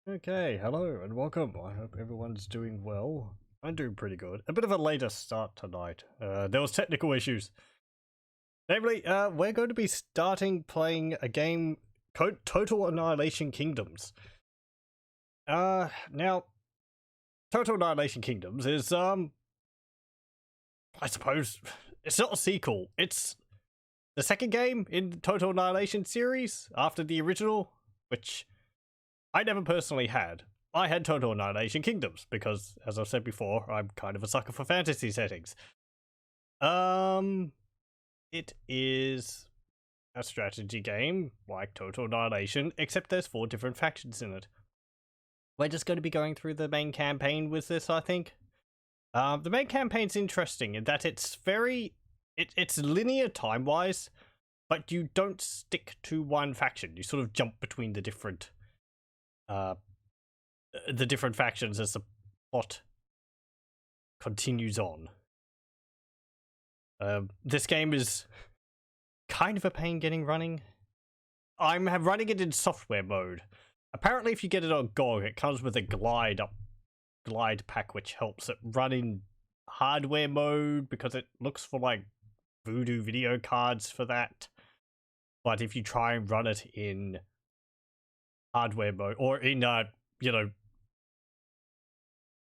Okay, hello and welcome. I hope everyone's doing well. I'm doing pretty good. A bit of a later start tonight. There was technical issues. Namely, we're going to be starting playing a game called Total Annihilation Kingdoms. Now, Total Annihilation Kingdoms is, I suppose, it's not a sequel. It's the second game in the Total Annihilation series after the original, which I never personally had. I had Total Annihilation Kingdoms because, as I've said before, I'm kind of a sucker for fantasy settings. It is a strategy game like Total Annihilation, except there's 4 different factions in it. We're just going to be going through the main campaign with this, I think. The main campaign's interesting in that it's it's linear time-wise, but you don't stick to one faction. You sort of jump between the different factions as the plot continues on. This game is kind of a pain getting running. I'm running it in software mode. Apparently, if you get it on GOG, it comes with a glide pack, which helps it run in hardware mode because it looks for like Voodoo video cards for that. But if you try and run it in hardware mode or in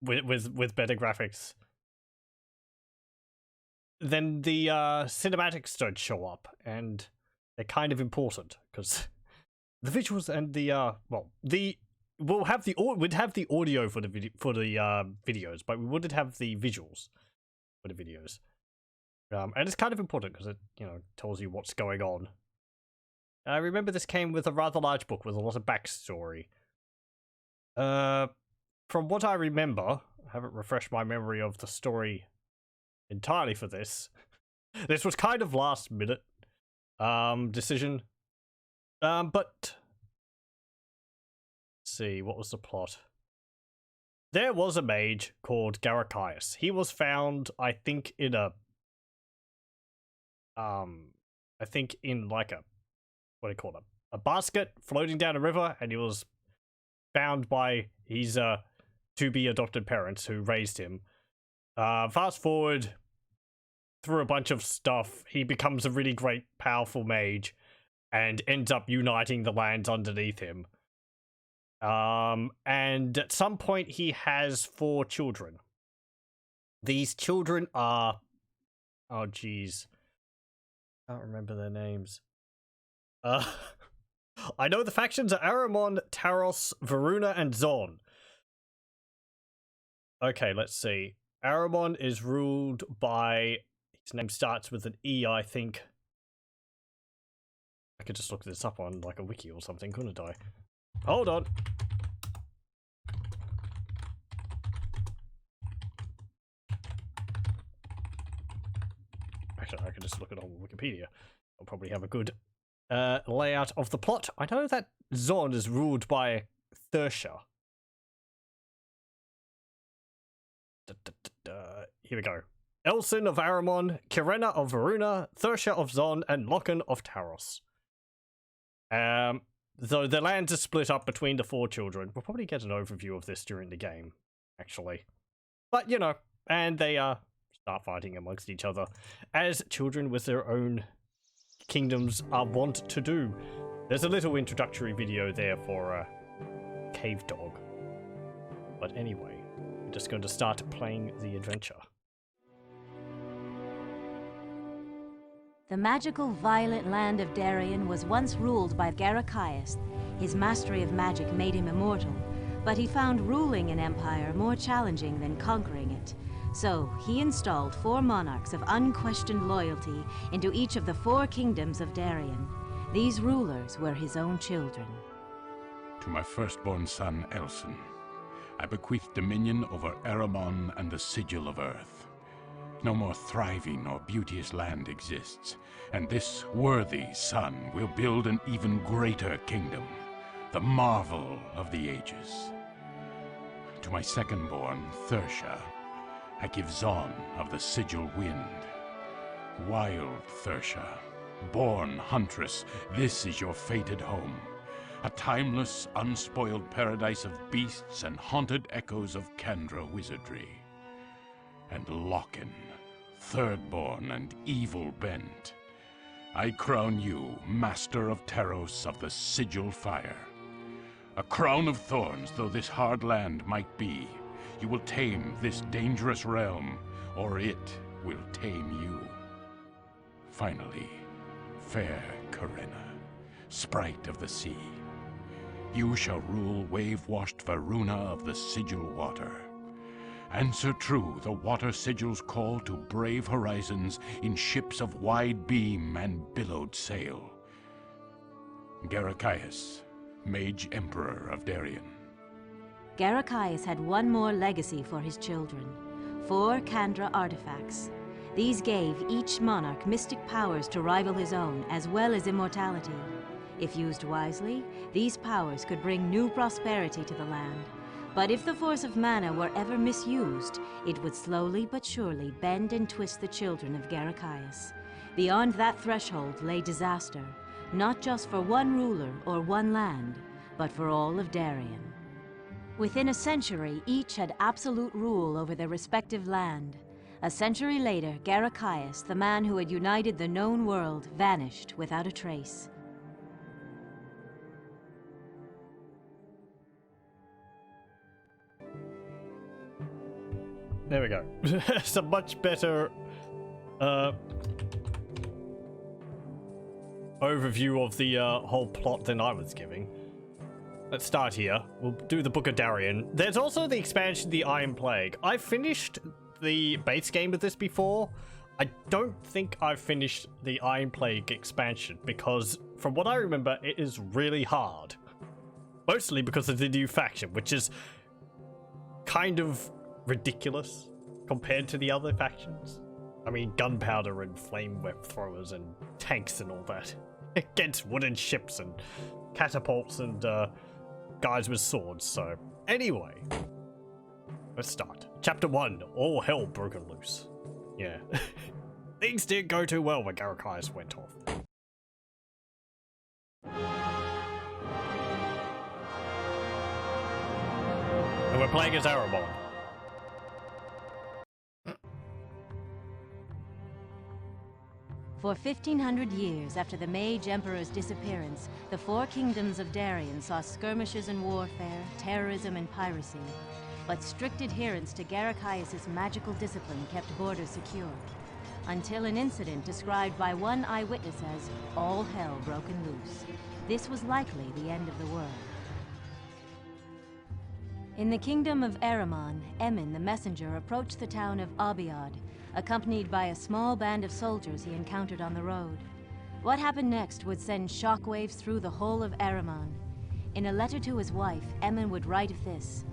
with better graphics, then the cinematics don't show up, and they're kind of important because the visuals and we'd have the audio for the videos, but we wouldn't have the visuals for the videos. And it's kind of important because it tells you what's going on. I remember this came with a rather large book with a lot of backstory. From what I remember, I haven't refreshed my memory of the story entirely for this. This was kind of last minute decision. But let's see, what was the plot? There was a mage called Garacaius. He was found, I think, in a what do you call it? A basket floating down a river, and he was found by his to-be adopted parents who raised him. Fast forward through a bunch of stuff, he becomes a really great, powerful mage and ends up uniting the lands underneath him. And at some point, he has 4 children. These children are... oh, geez. I can't remember their names. I know the factions are Aramon, Taros, Veruna, and Zhon. Okay, let's see. Aramon is ruled by... his name starts with an E, I think. I could just look this up on, like, a wiki or something, couldn't I? Hold on. Actually, I could just look it on Wikipedia. I'll probably have a good layout of the plot. I know that Zhon is ruled by Thirsha. Here we go. Elsin of Aramon, Kirenna of Veruna, Thirsha of Zhon, and Lokken of Taros. Though the lands are split up between the 4 children. We'll probably get an overview of this during the game, actually. But, and they start fighting amongst each other, as children with their own kingdoms are wont to do. There's a little introductory video there for Cavedog. But anyway, we're just going to start playing the adventure. The magical violet land of Darien was once ruled by Garacaius. His mastery of magic made him immortal, but he found ruling an empire more challenging than conquering it. So he installed 4 monarchs of unquestioned loyalty into each of the 4 kingdoms of Darien. These rulers were his own children. To my firstborn son, Elsin, I bequeath dominion over Aramon and the Sigil of Earth. No more thriving or beauteous land exists, and this worthy son will build an even greater kingdom, the marvel of the ages. To my second-born, Thirsha, I give Zhon of the Sigil Wind. Wild Thirsha, born huntress, this is your fated home. a timeless, unspoiled paradise of beasts and haunted echoes of Kandra wizardry. And Lokken, thirdborn and evil bent. I crown you Master of Taros of the Sigil Fire. A crown of thorns though this hard land might be, you will tame this dangerous realm, or it will tame you. Finally, fair Kirenna, sprite of the sea, you shall rule wave-washed Veruna of the Sigil Water. Answer true the water sigil's call to brave horizons in ships of wide beam and billowed sail. Garacaius, Mage Emperor of Darien. Garacaius had one more legacy for his children. 4 Kandra artifacts. These gave each monarch mystic powers to rival his own, as well as immortality. If used wisely, these powers could bring new prosperity to the land. But if the force of mana were ever misused, it would slowly but surely bend and twist the children of Garacaius. Beyond that threshold lay disaster, not just for one ruler or one land, but for all of Darien. Within a century, each had absolute rule over their respective land. A century later, Garacaius, the man who had united the known world, vanished without a trace. There we go. It's a much better overview of the whole plot than I was giving. Let's start here. We'll do the Book of Darien. There's also the expansion, the Iron Plague. I finished the base game of this before. I don't think I've finished the Iron Plague expansion because, from what I remember, it is really hard. Mostly because of the new faction, which is kind of ridiculous compared to the other factions. I mean, gunpowder and flame web throwers and tanks and all that against wooden ships and catapults and guys with swords. So anyway, let's start. Chapter 1, all hell broken loose. Yeah. Things didn't go too well when Garacaius went off. And we're playing as Aramon. For 1,500 years after the Mage Emperor's disappearance, the 4 kingdoms of Darien saw skirmishes and warfare, terrorism and piracy. But strict adherence to Garacaius' magical discipline kept borders secure. Until an incident described by one eyewitness as all hell broken loose. This was likely the end of the world. In the kingdom of Aramon, Emon the messenger approached the town of Abiad, accompanied by a small band of soldiers he encountered on the road. What happened next would send shockwaves through the whole of Aramon. In a letter to his wife, Emon would write of this: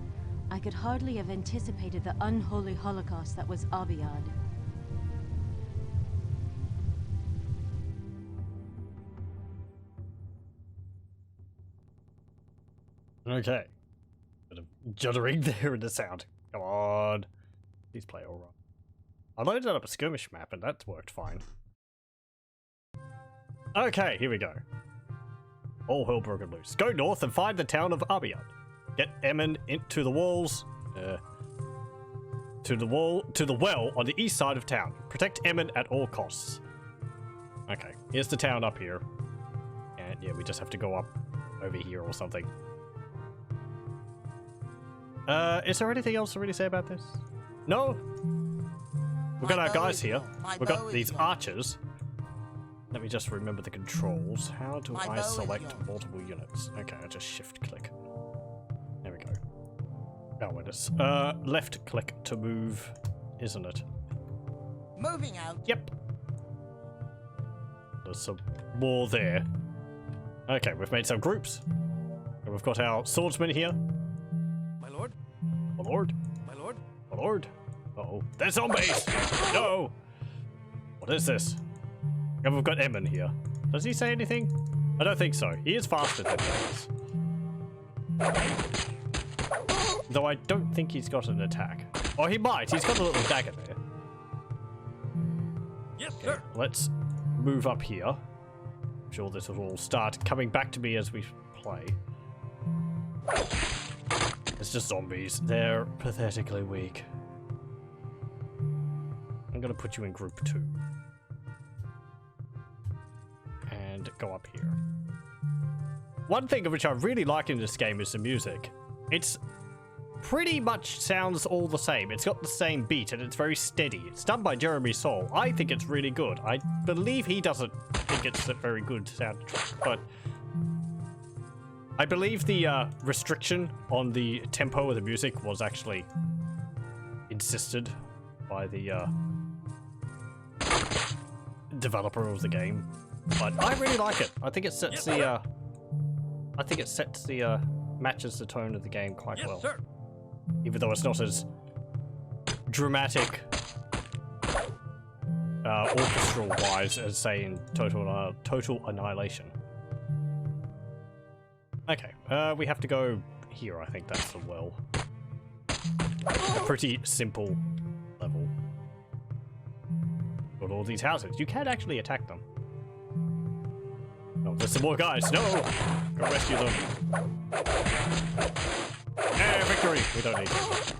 "I could hardly have anticipated the unholy holocaust that was Abiad." Okay. Bit of juddering there in the sound. Come on. Please play alright. I loaded up a skirmish map and that's worked fine. Okay, here we go. All hell broken loose. Go north and find the town of Abiad. Get Emon into the walls. To the well on the east side of town. Protect Emon at all costs. Okay, here's the town up here. And yeah, we just have to go up over here or something. Is there anything else to really say about this? No? We've got our guys here. We've got these archers. Let me just remember the controls. How do I select multiple units? Okay, I just shift click. There we go. Oh, it is. Left click to move, isn't it? Moving out. Yep. There's some more there. Okay, we've made some groups. And we've got our swordsman here. My lord? My lord? My lord? My lord? Uh-oh. They're zombies! No! What is this? And we've got Emon here. Does he say anything? I don't think so. He is faster than the others. Though I don't think he's got an attack. Oh, he might. He's got a little dagger there. Yes, sir. Okay, let's move up here. I'm sure this will all start coming back to me as we play. It's just zombies. They're pathetically weak. I'm gonna put you in group 2. And go up here. One thing of which I really like in this game is the music. It's pretty much sounds all the same. It's got the same beat and it's very steady. It's done by Jeremy Soule. I think it's really good. I believe he doesn't think it's a very good soundtrack, but I believe the restriction on the tempo of the music was actually insisted by the developer of the game. But I really like it. I think it sets the matches the tone of the game quite well. Sir. Even though it's not as dramatic orchestral wise as say in Total Annihilation. Okay, we have to go here. I think that's the well. A pretty simple level. Got all these houses. You can actually attack them. Oh, there's some more guys. No! Go rescue them. Victory! We don't need it.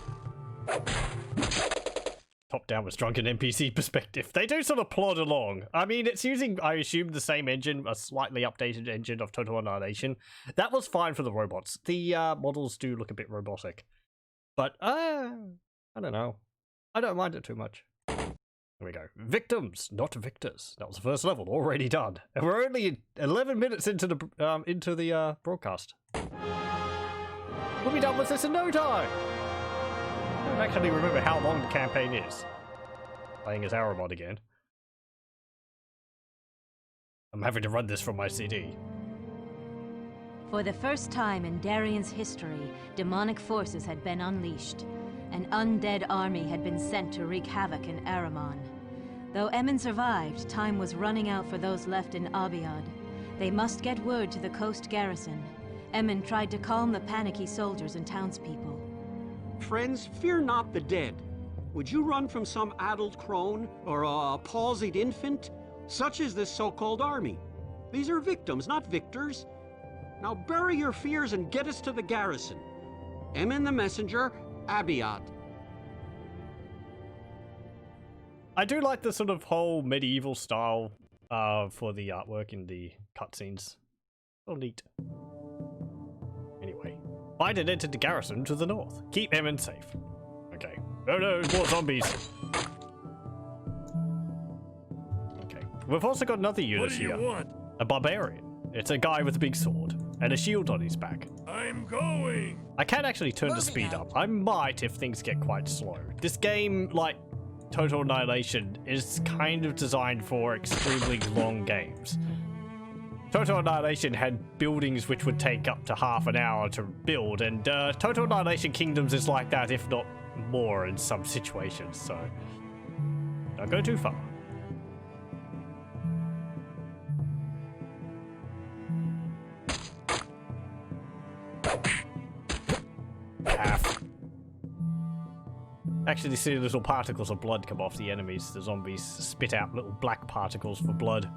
Top down with drunken NPC perspective. They do sort of plod along. I mean, it's using, I assume, the same engine, a slightly updated engine of Total Annihilation. That was fine for the robots. The models do look a bit robotic. But, I don't know. I don't mind it too much. Here we go. Victims, not victors. That was the first level, already done. And we're only 11 minutes into the broadcast. We'll be done with this in no time! I don't actually remember how long the campaign is. Playing as Aramon again. I'm having to run this from my CD. For the first time in Darien's history, demonic forces had been unleashed. An undead army had been sent to wreak havoc in Aramon. Though Emon survived, time was running out for those left in Abiad. They must get word to the coast garrison. Emon tried to calm the panicky soldiers and townspeople. Friends, fear not the dead. Would you run from some addled crone or a palsied infant? Such is this so-called army. These are victims, not victors. Now bury your fears and get us to the garrison. Emon the messenger, Abiad. I do like the sort of whole medieval style for the artwork in the cutscenes. So neat. Anyway, find and enter the garrison to the north. Keep Emon safe. Okay. No, more zombies. Okay. We've also got another unit here. What do you want? A barbarian. It's a guy with a big sword and a shield on his back. I'm going. I can actually turn the speed up. I might if things get quite slow. This game, like Total Annihilation, is kind of designed for extremely long games. Total Annihilation had buildings which would take up to half an hour to build, and Total Annihilation Kingdoms is like that, if not more in some situations, so don't go too far. Half. Actually see little particles of blood come off the enemies. The zombies spit out little black particles for blood.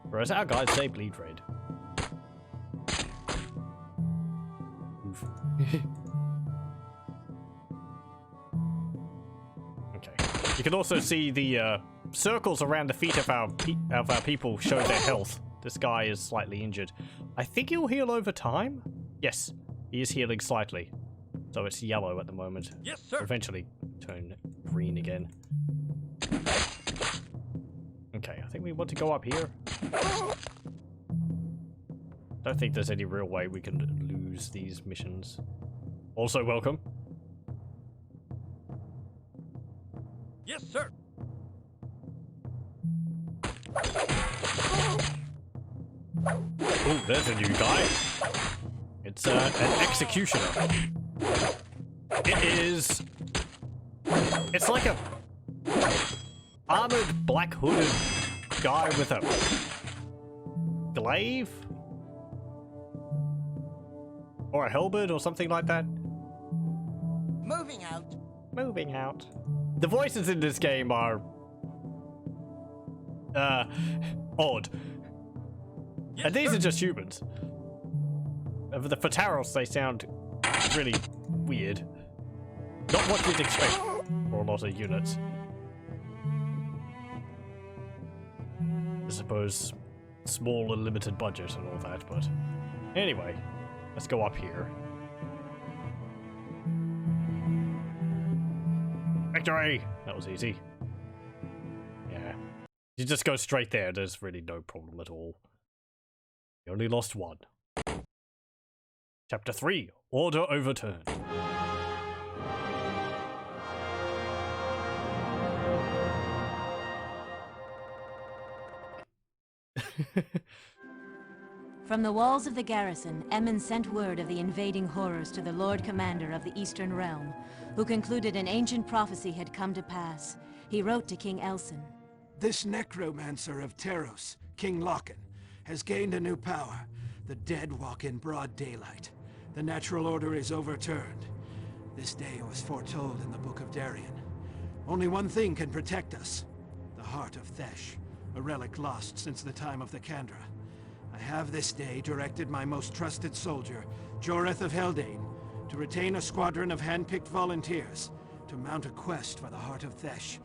Whereas our guys, they bleed red. Okay. You can also see the circles around the feet of our people show their health. This guy is slightly injured. I think he'll heal over time? Yes, he is healing slightly. So it's yellow at the moment. Yes, sir. Eventually turn green again. Okay, I think we want to go up here. Don't think there's any real way we can lose these missions. Also, welcome. Yes, sir. Oh, there's a new guy. It's an executioner. It's like a armored black hooded guy with a glaive or a halberd or something like that. Moving out. Moving out. The voices in this game are odd. Yes, And these sir. are just humans. For Taros, they sound really weird. Not what you'd expect for a lot of units. I suppose small and limited budget and all that, but anyway, let's go up here. Victory! That was easy. Yeah. You just go straight there, there's really no problem at all. You only lost one. Chapter 3, Order Overturned. From the walls of the garrison, Emon sent word of the invading horrors to the Lord Commander of the Eastern Realm, who concluded an ancient prophecy had come to pass. He wrote to King Elsin. This necromancer of Taros, King Lokken, has gained a new power. The dead walk in broad daylight. The natural order is overturned. This day was foretold in the Book of Darien. Only one thing can protect us. The Heart of Thesh, a relic lost since the time of the Kandra. I have this day directed my most trusted soldier, Joreth of Haldane, to retain a squadron of hand-picked volunteers, to mount a quest for the Heart of Thesh,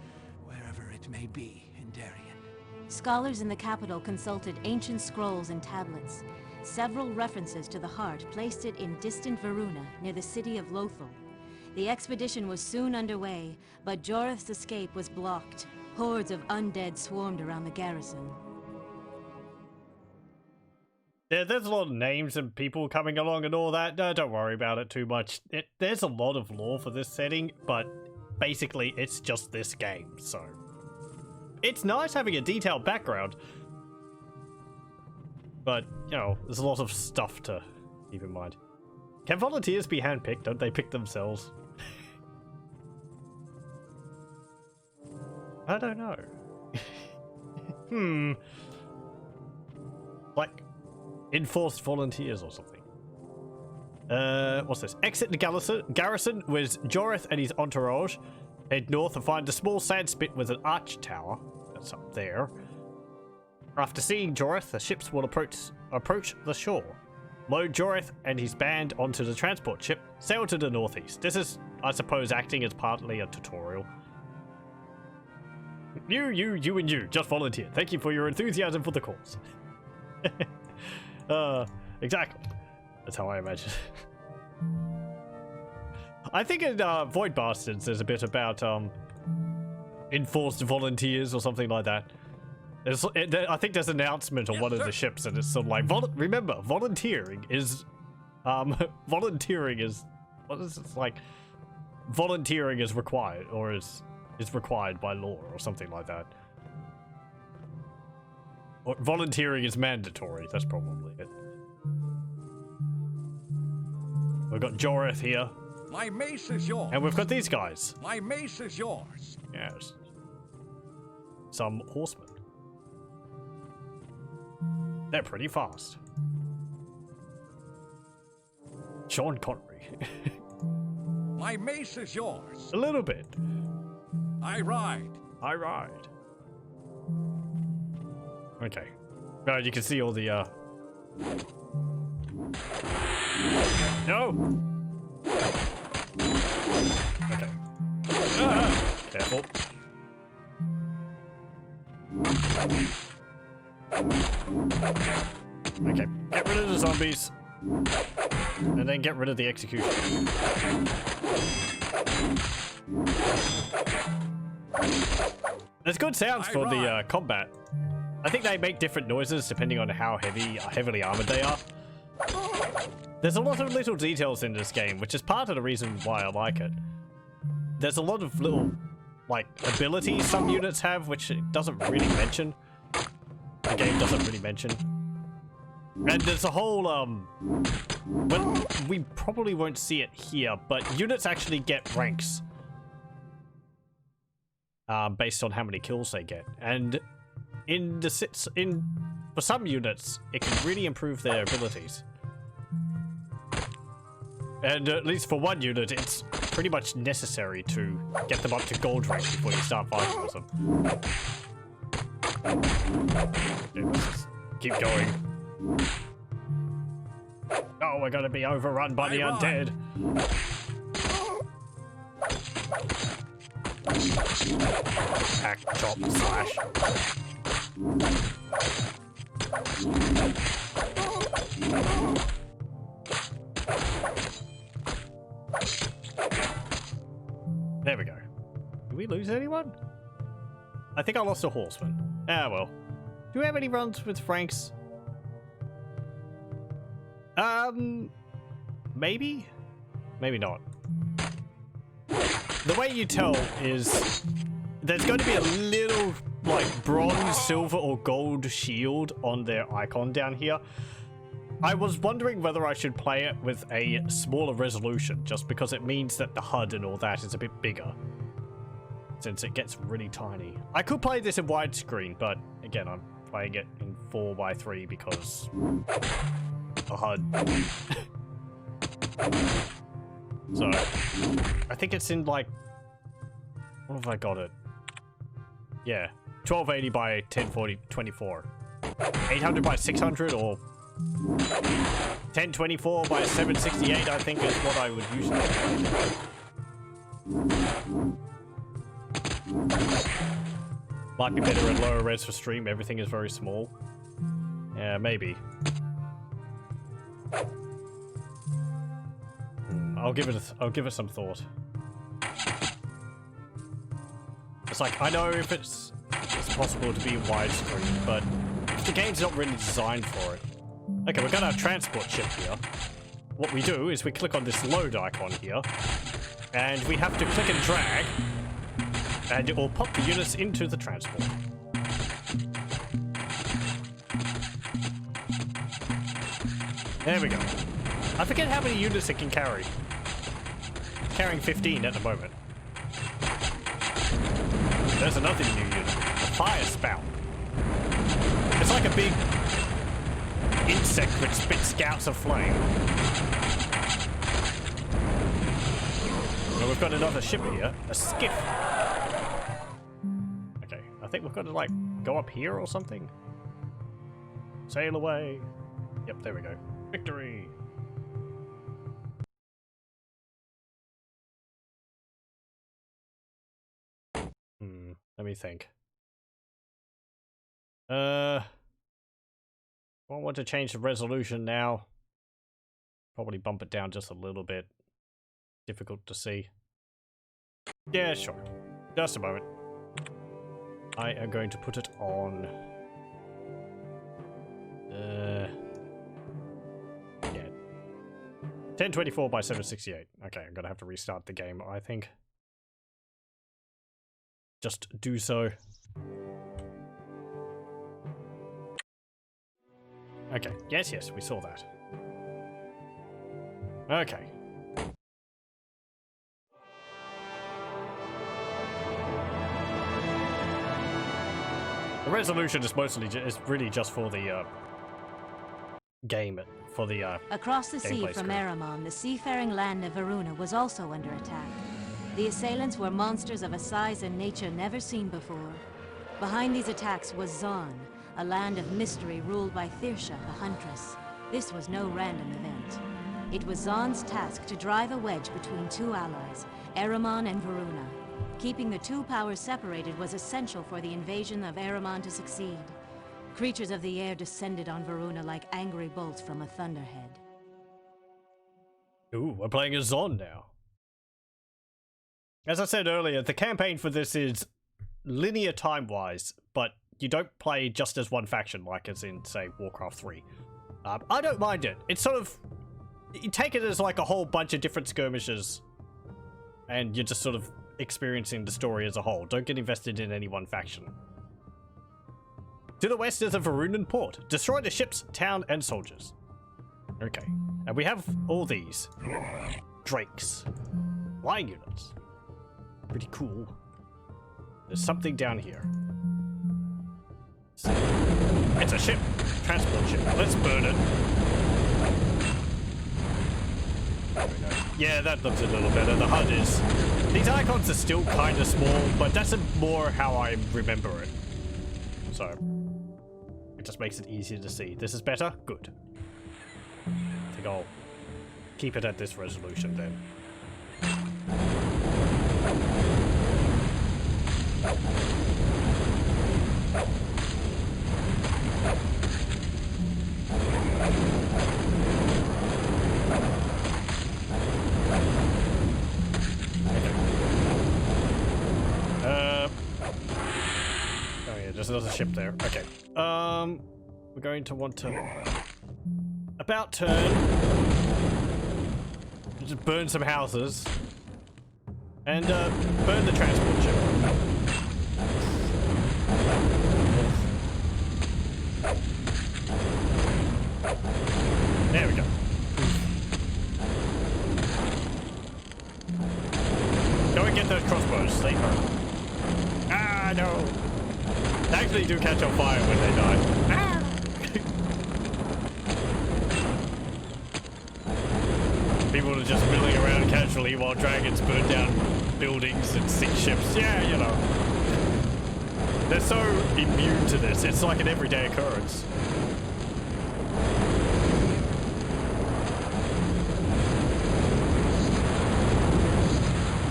wherever it may be in Darien. Scholars in the capital consulted ancient scrolls and tablets. Several references to the heart placed it in distant Veruna, near the city of Lothal. The expedition was soon underway, but Joreth's escape was blocked. Hordes of undead swarmed around the garrison. Yeah, there's a lot of names and people coming along and all that. No, don't worry about it too much. There's a lot of lore for this setting, but basically it's just this game, so... It's nice having a detailed background, but, you know, there's a lot of stuff to keep in mind. Can volunteers be handpicked? Don't they pick themselves? I don't know. Like, enforced volunteers or something. What's this? Exit the garrison with Joreth and his entourage. Head north and find a small sand spit with an arch tower. That's up there. After seeing Joreth, the ships will approach the shore. Load Joreth and his band onto the transport ship, sail to the northeast. This is, I suppose, acting as partly a tutorial. You and you, just volunteer. Thank you for your enthusiasm for the cause. Exactly. That's how I imagine. I think in Void Bastards there's a bit about enforced volunteers or something like that. I think there's an announcement on one of the ships, and it's sort of like, remember, volunteering is, volunteering is required, or is required by law, or something like that. Or volunteering is mandatory, that's probably it. We've got Joreth here. My mace is yours. And we've got these guys. My mace is yours. Yes. Some horsemen. They're pretty fast. Sean Connery. My mace is yours. A little bit. I ride. I ride. Okay. Now you can see all the, No! Okay. Careful. Okay, get rid of the zombies. And then get rid of the execution. There's good sounds for the combat. I think they make different noises depending on how heavily armored they are. There's a lot of little details in this game, which is part of the reason why I like it. There's a lot of little, like, abilities some units have, which it doesn't really mention. The game doesn't really mention. And there's a whole, well, we probably won't see it here, but units actually get ranks. Based on how many kills they get. And for some units, it can really improve their abilities. And at least for one unit, it's pretty much necessary to get them up to gold rank before you start fighting with them. Okay, let's just keep going. No! we're gonna be overrun by the undead. Hack, chop, slash. There we go. Did we lose anyone? I think I lost a horseman. Ah, well. Do we have any runs with Franks? Maybe? Maybe not. The way you tell is there's going to be a little, like, bronze, silver, or gold shield on their icon down here. I was wondering whether I should play it with a smaller resolution, just because it means that the HUD and all that is a bit bigger, since it gets really tiny. I could play this in widescreen, but again, I'm playing it in 4:3 because the HUD. So, I think it's in, like, what have I got it? Yeah, 1280 by 1040, 24. 800 by 600 or 1024 by 768, I think is what I would usually do. Might be better at lower res for stream, everything is very small. Yeah, maybe. I'll give it some thought. It's like, I know if it's possible to be widescreen, but the game's not really designed for it. Okay, we've got our transport ship here. What we do is we click on this load icon here, and we have to click and drag, and it will pop the units into the transport. There we go. I forget how many units it can carry. It's carrying 15 at the moment. There's another new unit, a fire spout. It's like a big insect which spits scouts of flame. Well, we've got another ship here, a skiff. Okay, I think we've got to, like, go up here or something. Sail away. Yep, there we go. Victory! Let me think. I want to change the resolution now. Probably bump it down just a little bit. Difficult to see. Yeah, sure. Just a moment. I am going to put it on... yeah. 1024 by 768. Okay, I'm gonna have to restart the game, I think. Just do so. Okay, yes, we saw that. Okay. The resolution is mostly really just for the game, for the Across the sea gameplay from screen. Aramon, the seafaring land of Veruna was also under attack. The assailants were monsters of a size and nature never seen before. Behind these attacks was Zhon, a land of mystery ruled by Thirsha, the huntress. This was no random event. It was Zhon's task to drive a wedge between two allies, Aramon and Veruna. Keeping the two powers separated was essential for the invasion of Aramon to succeed. Creatures of the air descended on Veruna like angry bolts from a thunderhead. Ooh, we're playing as Zhon now. As I said earlier, the campaign for this is linear time-wise, but you don't play just as one faction like as in, say, Warcraft 3. I don't mind it. It's sort of... You take it as like a whole bunch of different skirmishes, and you're just sort of experiencing the story as a whole. Don't get invested in any one faction. To the west is a Verunan port. Destroy the ships, town, and soldiers. Okay. And we have all these. Drakes. Flying units. Pretty cool. There's something down here. It's a ship. Transport ship. Let's burn it. There we go. Yeah, that looks a little better. The HUD is... These icons are still kind of small, but that's more how I remember it. So... It just makes it easier to see. This is better? Good. I think I'll keep it at this resolution then. Oh yeah, there's another ship there. Okay. We're going to want to about turn. Just burn some houses and burn the transport ship. There we go. Go and get those crossbows, Sleep. Ah, no. They actually do catch on fire when they die. Ah! People are just milling around casually while dragons burn down buildings and sink ships. Yeah, you know. They're so immune to this. It's like an everyday occurrence.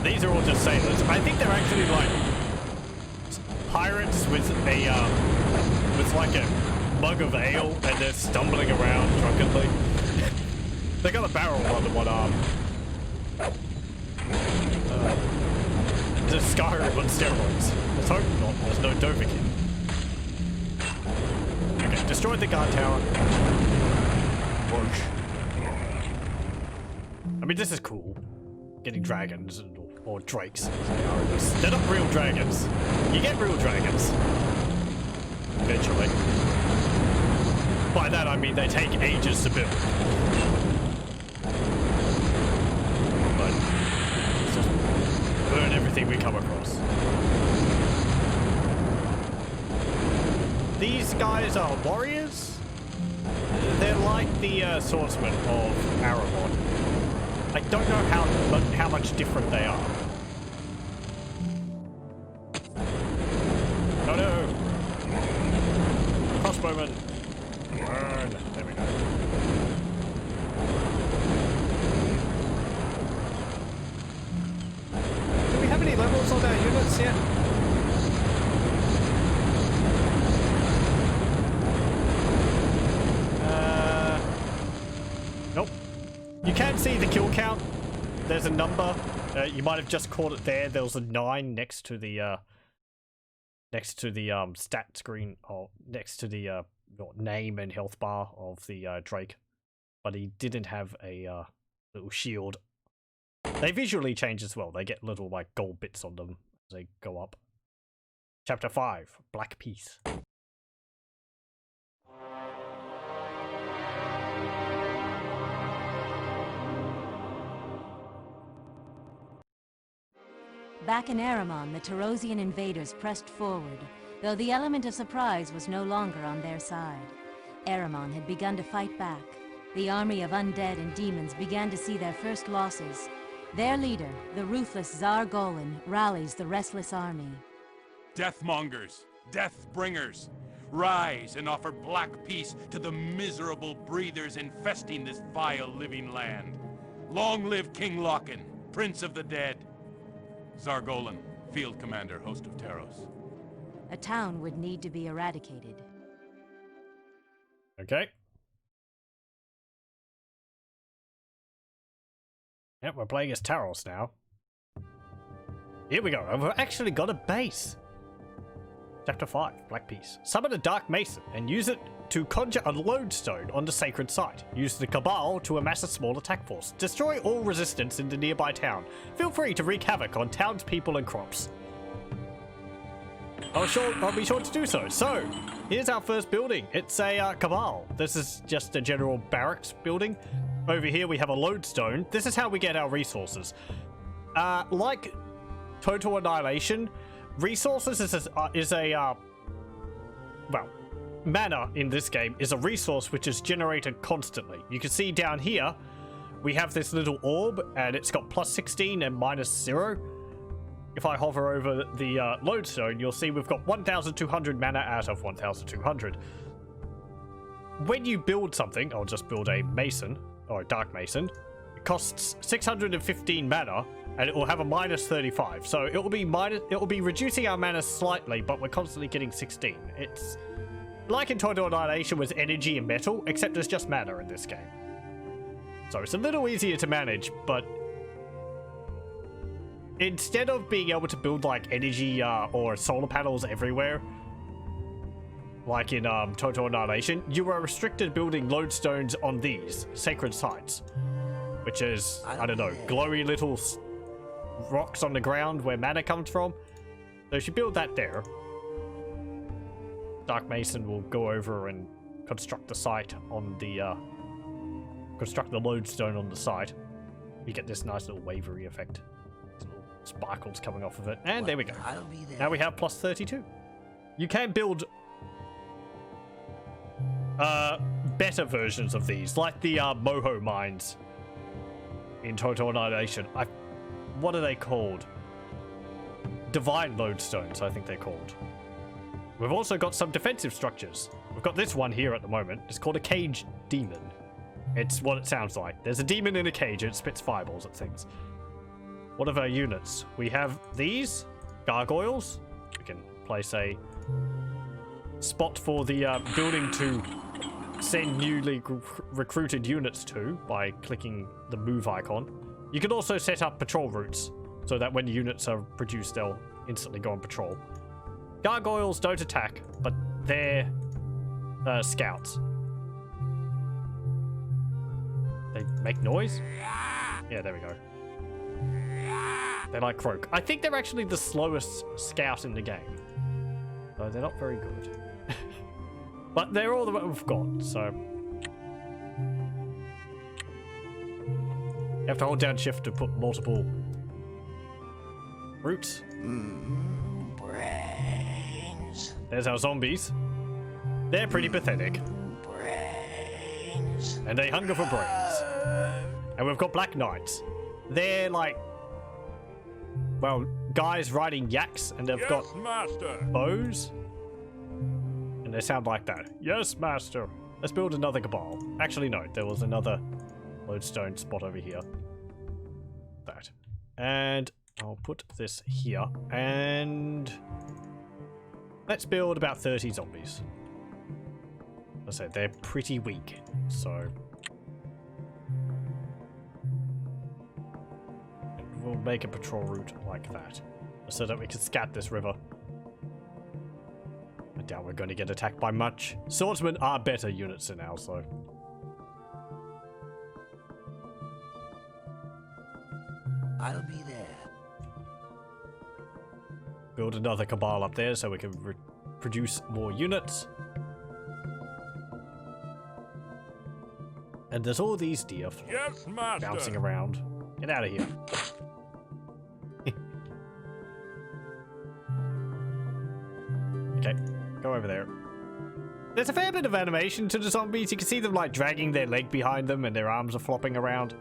These are all just sailors. I think they're actually like pirates with a with like a mug of ale and they're stumbling around drunkenly. They got a barrel under one arm. It's Skyrim on steroids. Let's hope not. There's no Dovahkiin. Okay, destroyed the guard tower. Whoosh. I mean, this is cool. Getting dragons or drakes. They're not real dragons. You get real dragons. Eventually. By that I mean they take ages to build. But let's just burn everything we come across. These guys are warriors? They're like the swordsmen of Aramon. I don't know how much different they are. Oh no! Crossbowman! Burn! There we go. Do we have any levels on our units yet? Nope. You can see the kill count. There's a number. You might have just caught it there. There was a 9 next to the stat screen, or next to the name and health bar of the Drake, but he didn't have a little shield. They visually change as well. They get little like gold bits on them as they go up. Chapter 5, Black Peace. Back in Aramon, the Tarosian invaders pressed forward, though the element of surprise was no longer on their side. Aramon had begun to fight back. The army of undead and demons began to see their first losses. Their leader, the ruthless Zargolin, rallies the restless army. Deathmongers, Deathbringers, rise and offer black peace to the miserable breathers infesting this vile living land. Long live King Lokken, Prince of the Dead. Zargolin, Field Commander, Host of Taros. A town would need to be eradicated. Okay. Yep, we're playing as Taros now. Here we go. We've actually got a base. Chapter 5, Black Peace. Summon a Dark Mason and use it to conjure a lodestone on the sacred site. Use the Cabal to amass a small attack force. Destroy all resistance in the nearby town. Feel free to wreak havoc on townspeople and crops. I'll be sure to do so. So, here's our first building. It's a Cabal. This is just a general barracks building. Over here we have a lodestone. This is how we get our resources. Like Total Annihilation, resources is a mana in this game is a resource which is generated constantly. You can see down here we have this little orb and it's got plus 16 and minus 0. If I hover over the lodestone, you'll see we've got 1,200 mana out of 1,200. When you build something, I'll just build a mason or a dark mason. costs 615 mana, and it will have a minus 35. So it will be reducing our mana slightly, but we're constantly getting 16. It's like Untitled Annihilation with energy and metal, except there's just mana in this game. So it's a little easier to manage, but instead of being able to build like energy or solar panels everywhere, like in Total Annihilation, you are restricted to building lodestones on these sacred sites, which is, I don't know, glowy little rocks on the ground where mana comes from. So if you build that there, Dark Mason will go over and construct the site on the construct the lodestone on the site. You get this nice little wavery effect. Little sparkles coming off of it, and there we go. Now we have plus 32. You can build better versions of these, like the Moho mines in Total Annihilation. What are they called? Divine lodestones, I think they're called. We've also got some defensive structures. We've got this one here at the moment. It's called a cage demon. It's what it sounds like. There's a demon in a cage and it spits fireballs at things. What of our units? We have these gargoyles. We can place a spot for the building to send newly recruited units to by clicking the move icon. You can also set up patrol routes so that when units are produced, they'll instantly go on patrol. Gargoyles don't attack, but they're scouts. They make noise? Yeah, there we go. They like croak. I think they're actually the slowest scout in the game. So they're not very good. But they're all that we've got, so... You have to hold down shift to put multiple routes. Brains. There's our zombies. They're pretty pathetic. Brains. And they hunger for brains. And we've got Black Knights. They're like, well, guys riding yaks, and they've got bows. And they sound like that. Yes, master. Let's build another cabal. Actually, no. There was another lodestone spot over here. That. And I'll put this here. And let's build about 30 zombies. As I said, they're pretty weak. So we'll make a patrol route like that, so that we can scat this river. I doubt we're going to get attacked by much. Swordsmen are better units now, so... I'll be there. Build another cabal up there so we can produce more units. And there's all these deer bouncing around. Get out of here. Okay, go over there. There's a fair bit of animation to the zombies. You can see them like dragging their leg behind them and their arms are flopping around.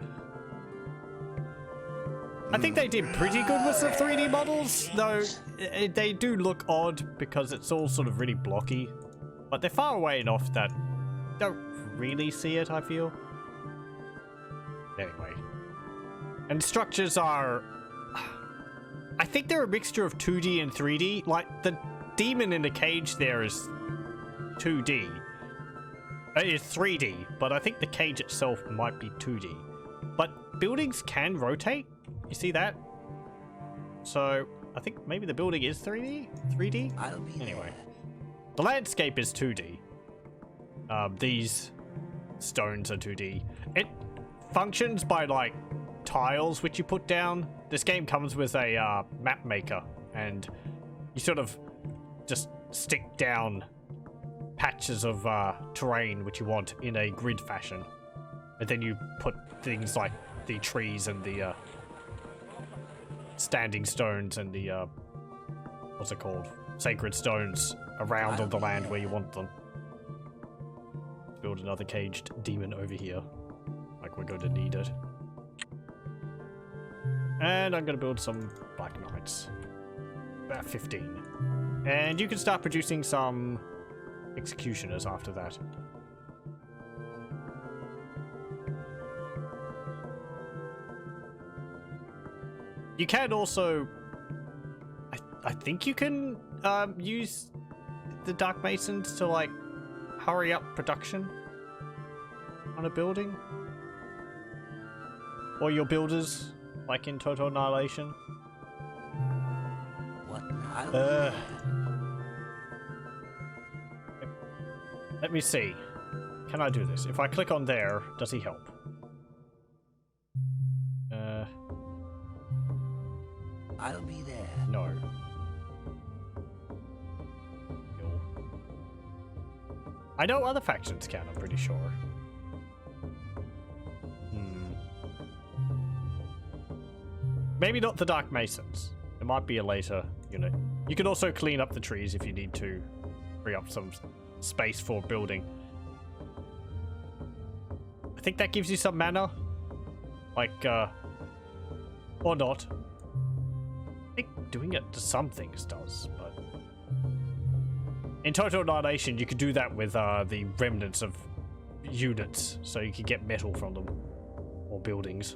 I think they did pretty good with the 3D models, though they do look odd because it's all sort of really blocky. But they're far away enough that you don't really see it, I feel. Anyway. And structures are... I think they're a mixture of 2D and 3D. Like, the demon in the cage there is 2D. It's 3D, but I think the cage itself might be 2D. But buildings can rotate. You see that? So, I think maybe the building is 3D? 3D? I'll be anyway. The landscape is 2D. These stones are 2D. It functions by, like, tiles which you put down. This game comes with a map maker, and you sort of just stick down patches of terrain which you want in a grid fashion. And then you put things like the trees and the standing stones and the what's it called? Sacred stones around on the land where you want them. Build another caged demon over here. Like we're going to need it. And I'm going to build some Black Knights. About 15. And you can start producing some executioners after that. You can also... I think you can use the Dark Masons to, like, hurry up production on a building. Or your builders, like in Total Annihilation. What? Let me see. Can I do this? If I click on there, does he help? I'll be there. No. I know other factions can, I'm pretty sure. Maybe not the Dark Masons. It might be a later unit. You can also clean up the trees if you need to free up some space for building. I think that gives you some mana. Like, or not. I think doing it to some things does, but... In Total Annihilation, you could do that with the remnants of units, so you could get metal from them. Or buildings.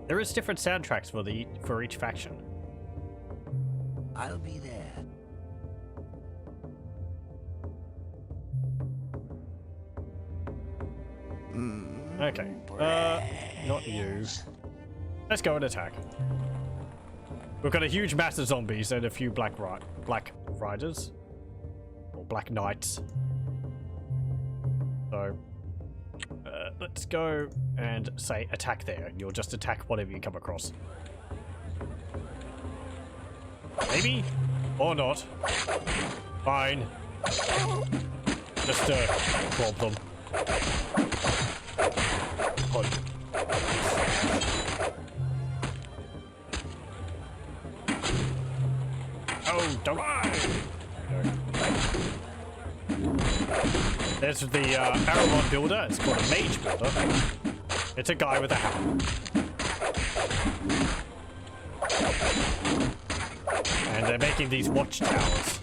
There is different soundtracks for each faction. I'll be there. Okay. Not you. Let's go and attack. We've got a huge mass of zombies and a few black riders. Or black knights. So... let's go and say attack there, and you'll just attack whatever you come across. Maybe? Or not. Fine. Just clomp them. Oh, don't... There's the Aramon builder. It's called a Mage builder. It's a guy with a hammer. And they're making these watchtowers,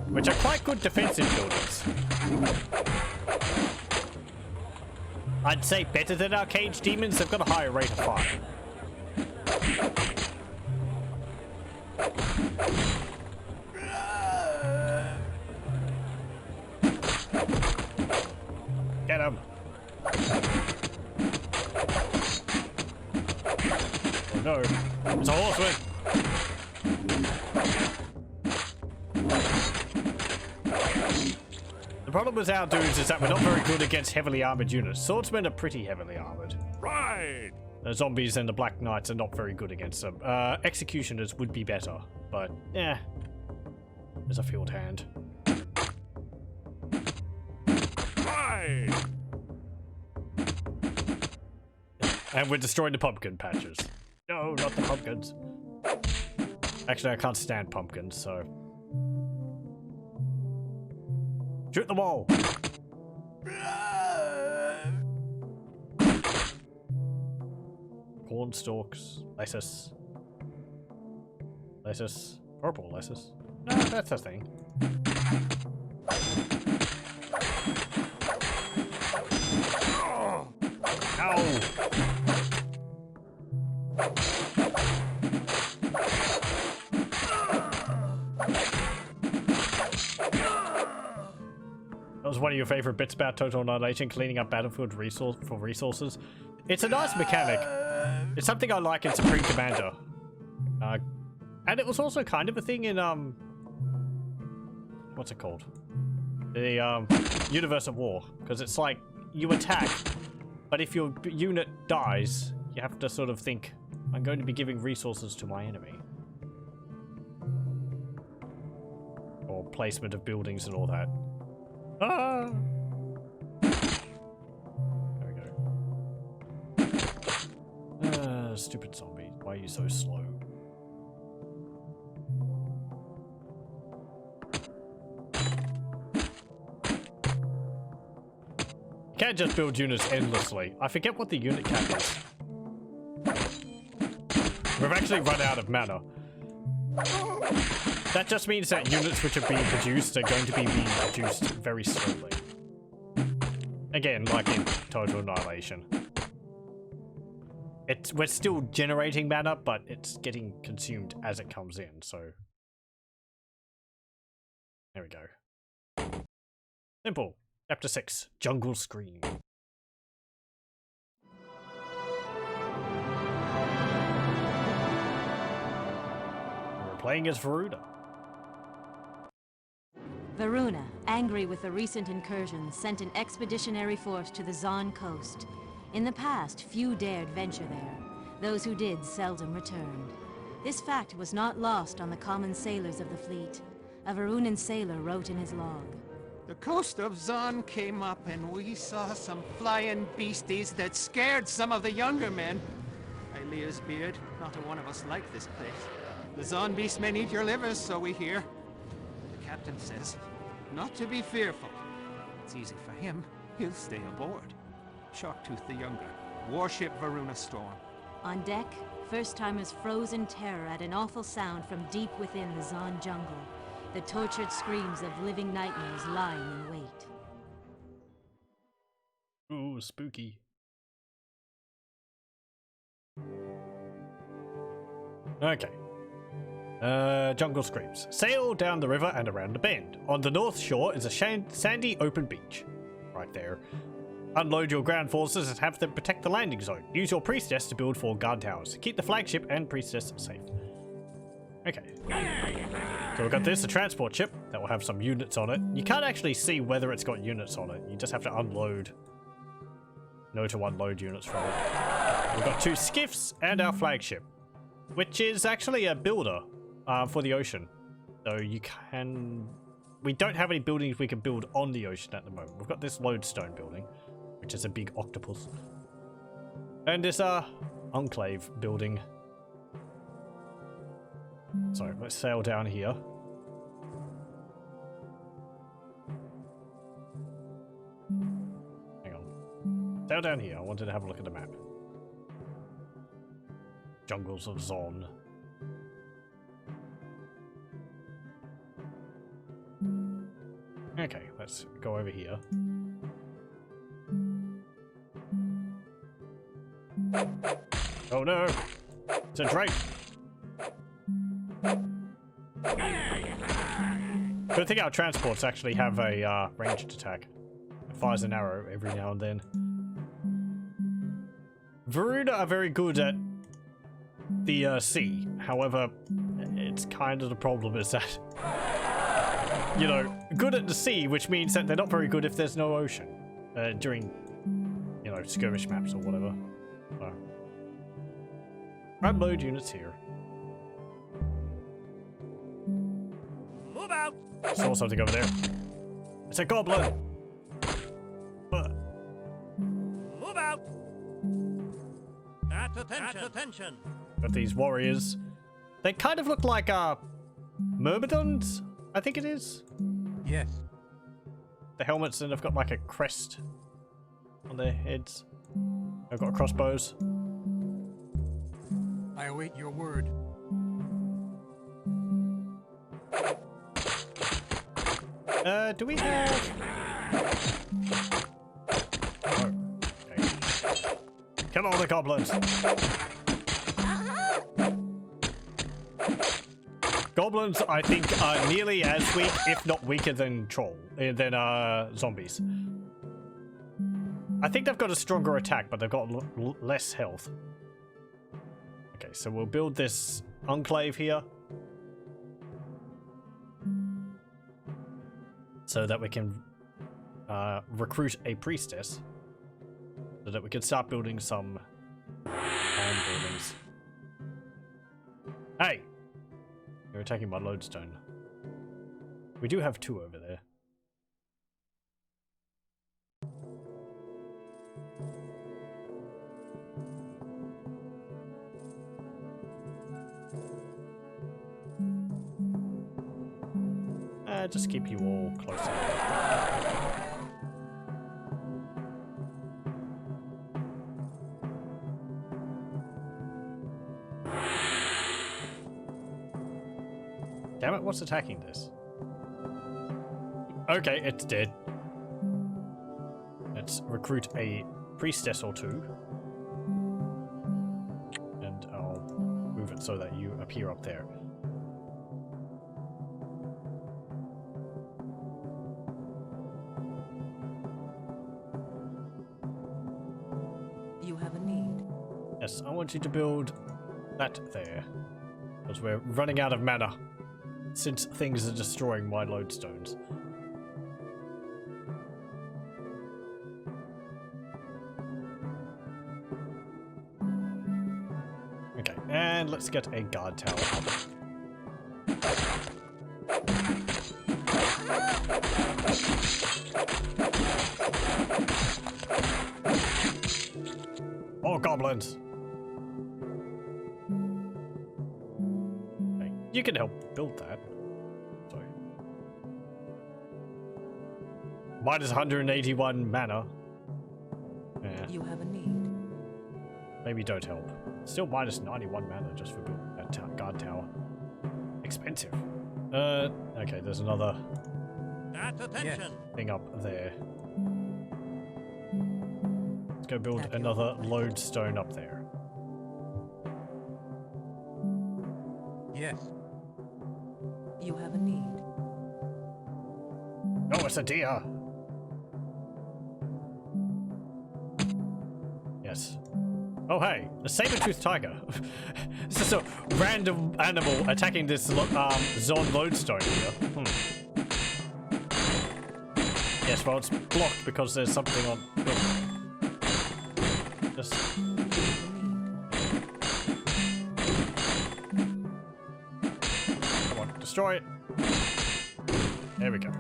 which are quite good defensive buildings. I'd say better than our cage demons. They've got a higher rate of fire. Get him! Oh no, it's a horseman! The problem with our dudes is that we're not very good against heavily armored units. Swordsmen are pretty heavily armored. Right! The zombies and the Black Knights are not very good against them. Executioners would be better, but yeah, there's a field hand. Right! And we're destroying the pumpkin patches. No, not the pumpkins. Actually, I can't stand pumpkins, so... Shoot them all! Corn stalks, lettuce. Lettuce. Purple lettuce. No, that's a thing. Ow! That was one of your favorite bits about Total Annihilation, cleaning up battlefield resources. It's a nice mechanic. It's something I like in Supreme Commander. And it was also kind of a thing in, what's it called? The, Universe of War. Because it's like, you attack, but if your unit dies, you have to sort of think, I'm going to be giving resources to my enemy. Or placement of buildings and all that. Ah! There we go. Stupid zombie. Why are you so slow? You can't just build units endlessly. I forget what the unit cap is. We've actually run out of mana. That just means that units which are being produced are going to be being produced very slowly. Again, like in Total Annihilation. We're still generating mana, but it's getting consumed as it comes in, so... There we go. Simple. Chapter 6. Jungle Scream. We're playing as Veruna. Veruna, angry with the recent incursions, sent an expeditionary force to the Zhon coast. In the past, few dared venture there. Those who did seldom returned. This fact was not lost on the common sailors of the fleet. A Verunan sailor wrote in his log. The coast of Zhon came up and we saw some flying beasties that scared some of the younger men. Ailea's beard, not a one of us like this place. The Zhon beasts may need your livers, so we hear. The captain says, not to be fearful. It's easy for him, he'll stay aboard. Sharktooth the Younger, warship Veruna Storm. On deck, first-timers froze in terror at an awful sound from deep within the Zhon jungle. The tortured screams of living nightmares lying in wait. Ooh, spooky. Okay. Jungle Screams. Sail down the river and around the bend. On the north shore is a sandy open beach. Right there. Unload your ground forces and have them protect the landing zone. Use your priestess to build 4 guard towers. Keep the flagship and priestess safe. Okay. So we've got this, a transport ship that will have some units on it. You can't actually see whether it's got units on it. You just have to unload. Know to unload units from it. We've got 2 skiffs and our flagship, which is actually a builder for the ocean. So you can... We don't have any buildings we can build on the ocean at the moment. We've got this lodestone building, which is a big octopus. And this enclave building. So let's sail down here. Hang on. Sail down here. I wanted to have a look at the map. Jungles of Zhon. Okay, let's go over here. Oh no! It's a drake! Good thing our transports actually have a ranged attack. It fires an arrow every now and then. Veruna are very good at the sea. However, it's kind of the problem is that, you know, good at the sea, which means that they're not very good if there's no ocean during, you know, skirmish maps or whatever. So, unload units here. Move out! Saw something over there. It's a goblin! Move out! At attention! At attention! Got these warriors. They kind of look like myrmidons, I think it is. Yes. The helmets, and they've got like a crest on their heads. They've got crossbows. I await your word. Do we have... Oh, okay. Come on, the goblins! Goblins, I think, are nearly as weak, if not weaker than zombies. I think they've got a stronger attack, but they've got less health. Okay, so we'll build this enclave here. So that we can recruit a priestess. So that we can start building some land buildings. Hey! You're attacking my lodestone. We do have 2 over there. Just keep you all close. what's attacking this? Okay, it's dead. Let's recruit a priestess or two. And I'll move it so that you appear up there. You have a need. Yes, I want you to build that there. Because we're running out of mana. Since things are destroying my lodestones. Okay, and let's get a guard tower up. Oh, goblins! Okay, you can help build that. Sorry. Minus 181 mana. Yeah. You have a need. Maybe don't help. Still minus 91 mana just for building that guard tower. Expensive. Okay, there's another At attention. thing up there. Let's go build another lodestone up there. Yes. You have a need. Oh, it's a deer! Yes. Oh, hey, a saber-toothed tiger. This is a random animal attacking this Zhon lodestone here. Yes, well, it's blocked because there's something on. Just. Come on, destroy it. There we go.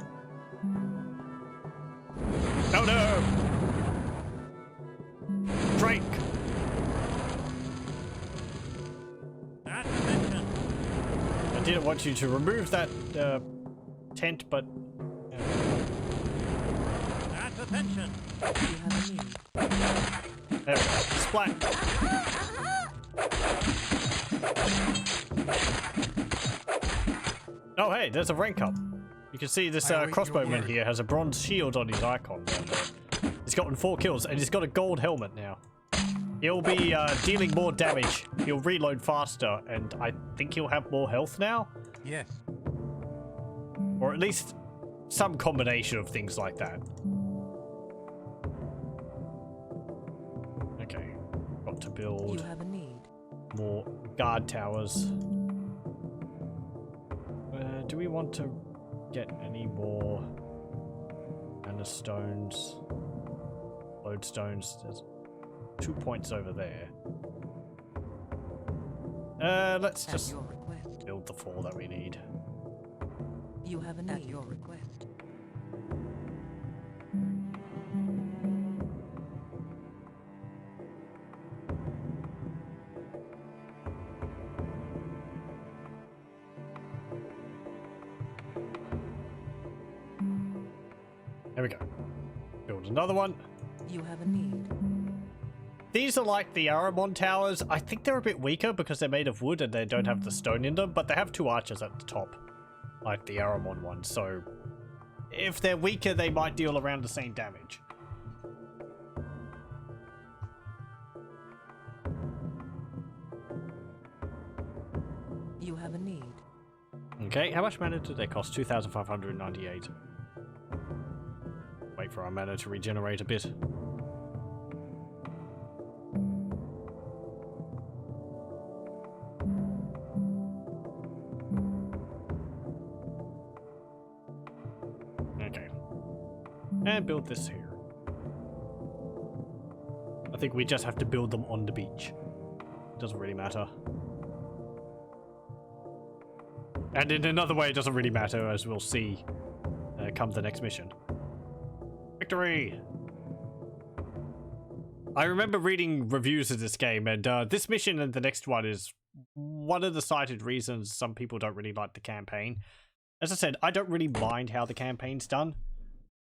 Oh no! Drake! At attention. I didn't want you to remove that tent, but. At attention. You have a need. There we go. Splat! Oh, hey, there's a rank up. You can see this crossbowman here has a bronze shield on his icon. He's gotten 4 kills, and he's got a gold helmet now. He'll be dealing more damage. He'll reload faster, and I think he'll have more health now? Yes. Or at least some combination of things like that. Okay, got to build You have a need. more guard towers. Do we want to get any more mana stones? Lodestones. There's 2 points over there. Let's At just your request. build the 4 that we need. You have a need. At your request. There we go. Build another one. You have a need. These are like the Aramon towers. I think they're a bit weaker because they're made of wood and they don't have the stone in them, but they have 2 archers at the top, like the Aramon one, so if they're weaker, they might deal around the same damage. You have a need. Okay, how much mana do they cost? 2,598. Wait for our mana to regenerate a bit. Okay. And build this here. I think we just have to build them on the beach. It doesn't really matter. And in another way, it doesn't really matter, as we'll see come the next mission. Victory! I remember reading reviews of this game, and this mission and the next one is one of the cited reasons some people don't really like the campaign. As I said, I don't really mind how the campaign's done.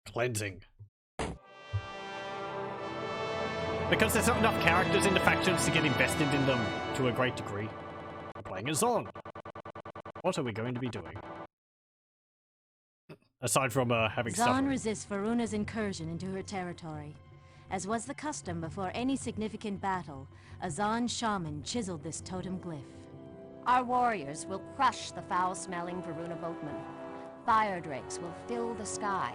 Cleansing. Because there's not enough characters in the factions to get invested in them to a great degree. I'm playing as Zhon. What are we going to be doing? aside from having stuff. Zhon resists Veruna's incursion into her territory. As was the custom before any significant battle, a Zhon shaman chiseled this totem glyph. Our warriors will crush the foul-smelling Veruna boatmen. Fire drakes will fill the sky.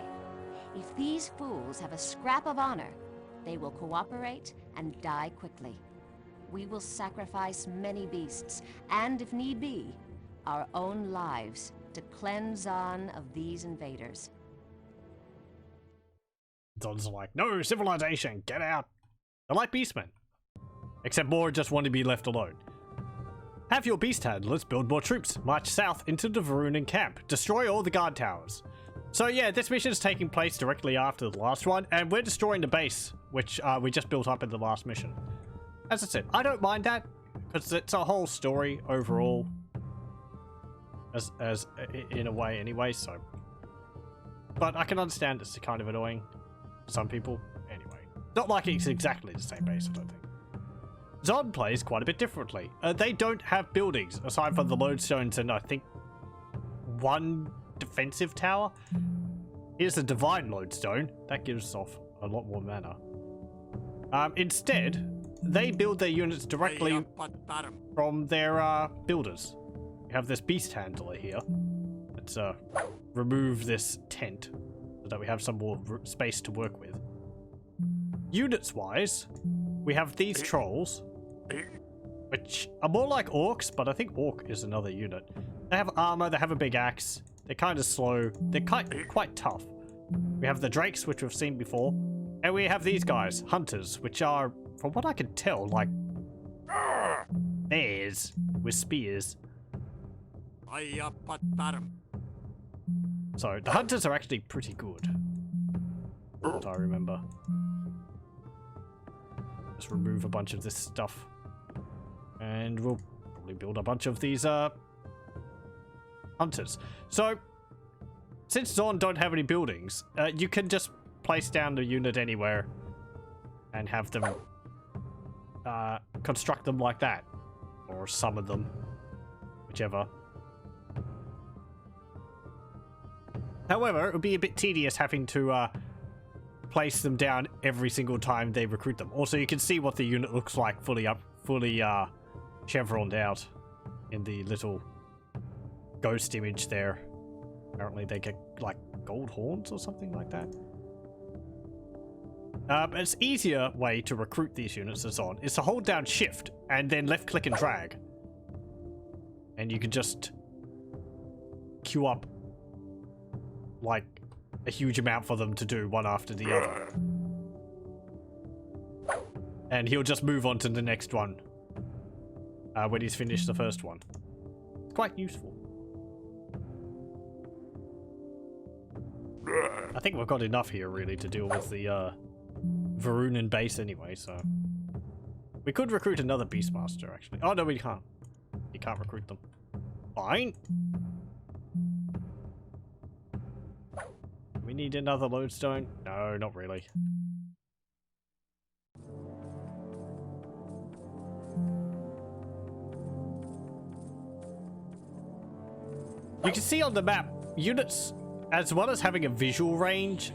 If these fools have a scrap of honor, they will cooperate and die quickly. We will sacrifice many beasts, and if need be, our own lives, to cleanse Zhon of these invaders. Zhon's like, no, civilization, get out. They're like beastmen. Except more just want to be left alone. Have your beast handlers build more troops, march south into the Verunan camp, destroy all the guard towers. So yeah, this mission is taking place directly after the last one, and we're destroying the base, which we just built up in the last mission. As I said, I don't mind that, because it's a whole story overall, as in a way anyway, so. But I can understand it's kind of annoying to some people, anyway. Not like it's exactly the same base, I don't think. Zhon plays quite a bit differently. They don't have buildings, aside from the lodestones and I think one defensive tower. Here's a divine lodestone. That gives off a lot more mana. Instead, they build their units directly from their builders. We have this beast handler here. Let's remove this tent so that we have some more space to work with. Units-wise, we have these trolls, which are more like orcs, but I think orc is another unit. They have armor, they have a big axe, they're kind of slow, they're quite tough. We have the drakes, which we've seen before, and we have these guys, hunters, which are, from what I can tell, like bears with spears. So the hunters are actually pretty good, what I remember. Just remove a bunch of this stuff, and we'll probably build a bunch of these hunters. So since Zhon don't have any buildings, you can just place down the unit anywhere and have them construct them like that, or summon them, whichever. However, it would be a bit tedious having to place them down every single time they recruit them. Also, you can see what the unit looks like fully chevroned out in the little ghost image there. Apparently they get like gold horns or something like that. It's easier way to recruit these units as on is to hold down shift and then left click and drag. And you can just queue up like a huge amount for them to do one after the other. And he'll just move on to the next one when he's finished the first one. It's quite useful. I think we've got enough here really to deal with the Verunan base anyway, so. We could recruit another Beastmaster actually. Oh no, we can't. You can't recruit them. Fine. We need another lodestone? No, not really. You can see on the map, units, as well as having a visual range,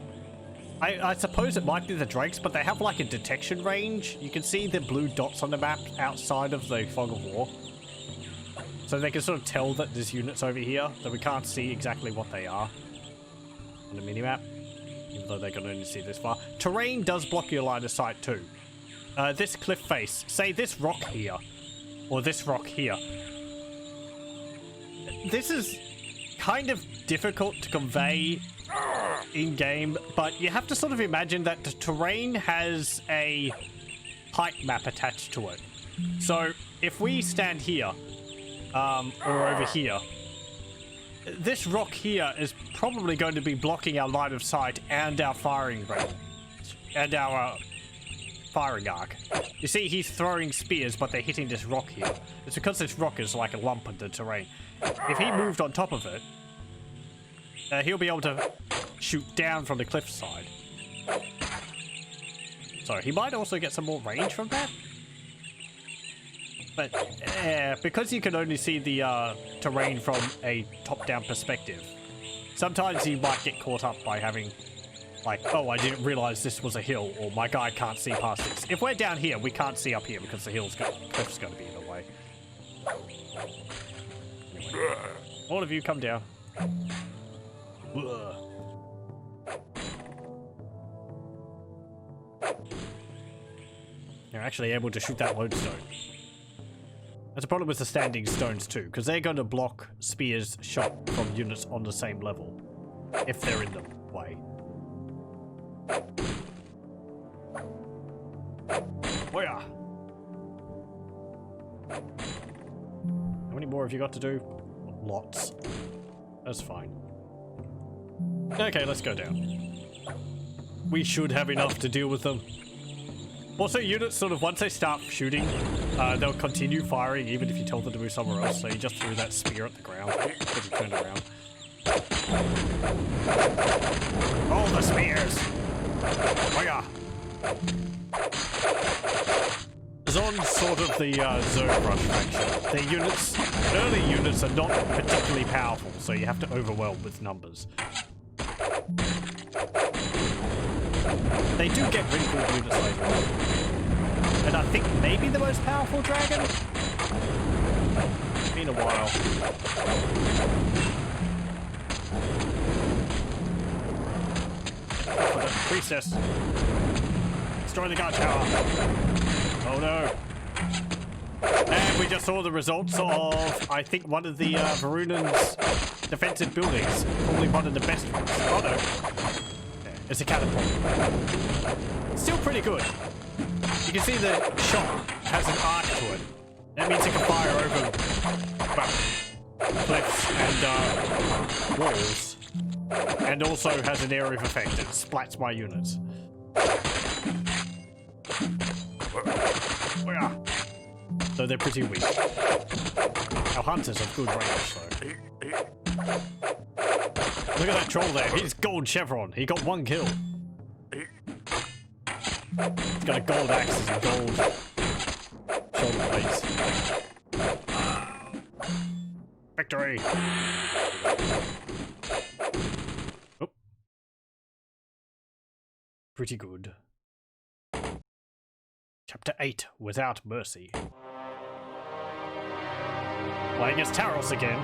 I suppose it might be the drakes, but they have like a detection range. You can see the blue dots on the map outside of the fog of war. So they can sort of tell that there's units over here, that we can't see exactly what they are on the minimap, even though they can only see this far. Terrain does block your line of sight too. This cliff face, say this rock here, or this rock here. This is kind of difficult to convey in-game, but you have to sort of imagine that the terrain has a height map attached to it. So if we stand here, or over here, this rock here is probably going to be blocking our line of sight and our firing range, and our firing arc. You see, he's throwing spears, but they're hitting this rock here. It's because this rock is like a lump in the terrain. If he moved on top of it, he'll be able to shoot down from the cliffside. So he might also get some more range from that. But because you can only see the terrain from a top-down perspective, Sometimes you might get caught up by having, like, oh, I didn't realize this was a hill, or my guy can't see past this. If we're down here, we can't see up here because the cliff's going to be in the way. Anyway, all of you come down. Ugh. You're actually able to shoot that lodestone. That's a problem with the standing stones too, because they're going to block spears shot from units on the same level, if they're in the way. Oh yeah. How many more have you got to do? Lots. That's fine. Okay, let's go down. We should have enough to deal with them. Also, units sort of, once they start shooting, they'll continue firing even if you tell them to move somewhere else. So you just threw that spear at the ground because you turned around. All the spears! Oh yeah! Zhon's sort of the Zone Rush faction. Their units, early units are not particularly powerful, so you have to overwhelm with numbers. They do get really good units later on. And I think maybe the most powerful dragon? It's been a while. For the priestess. Destroy the guard tower. Oh no. And we just saw the results of, I think, one of the Verunan's defensive buildings. Probably one of the best ones. Oh no. It's a catapult. Still pretty good. You can see the shot has an arc to it. That means it can fire over, well, cliffs and walls. And also has an area of effect that splats my units. So they're pretty weak. Our hunters have good range though. Look at that troll there. He's gold chevron. He got 1 kill. He's got a gold axe and gold shoulder blades. Victory! Oh. Pretty good. Chapter 8, Without Mercy. Playing as Taros again.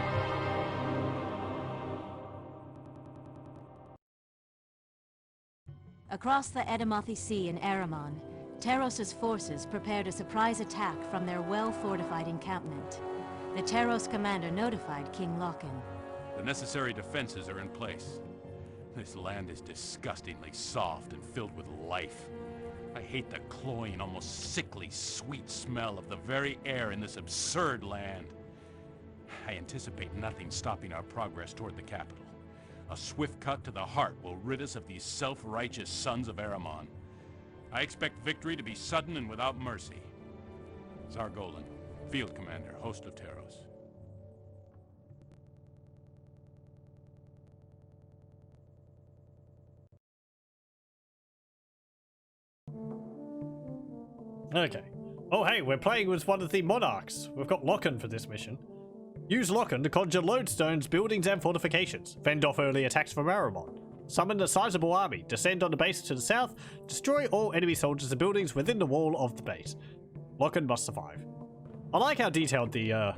Across the Edamothi Sea in Aramon, Taros' forces prepared a surprise attack from their well-fortified encampment. The Taros commander notified King Lokken. The necessary defenses are in place. This land is disgustingly soft and filled with life. I hate the cloying, almost sickly, sweet smell of the very air in this absurd land. I anticipate nothing stopping our progress toward the capital. A swift cut to the heart will rid us of these self-righteous sons of Aramon. I expect victory to be sudden and without mercy. Zargolan, Field Commander, Host of Taros. Okay. Oh hey, we're playing with one of the monarchs. We've got Lokken for this mission. Use Lokken to conjure lodestones, buildings, and fortifications. Fend off early attacks from Aramon. Summon a sizable army. Descend on the base to the south. Destroy all enemy soldiers and buildings within the wall of the base. Lokken must survive. I like how detailed the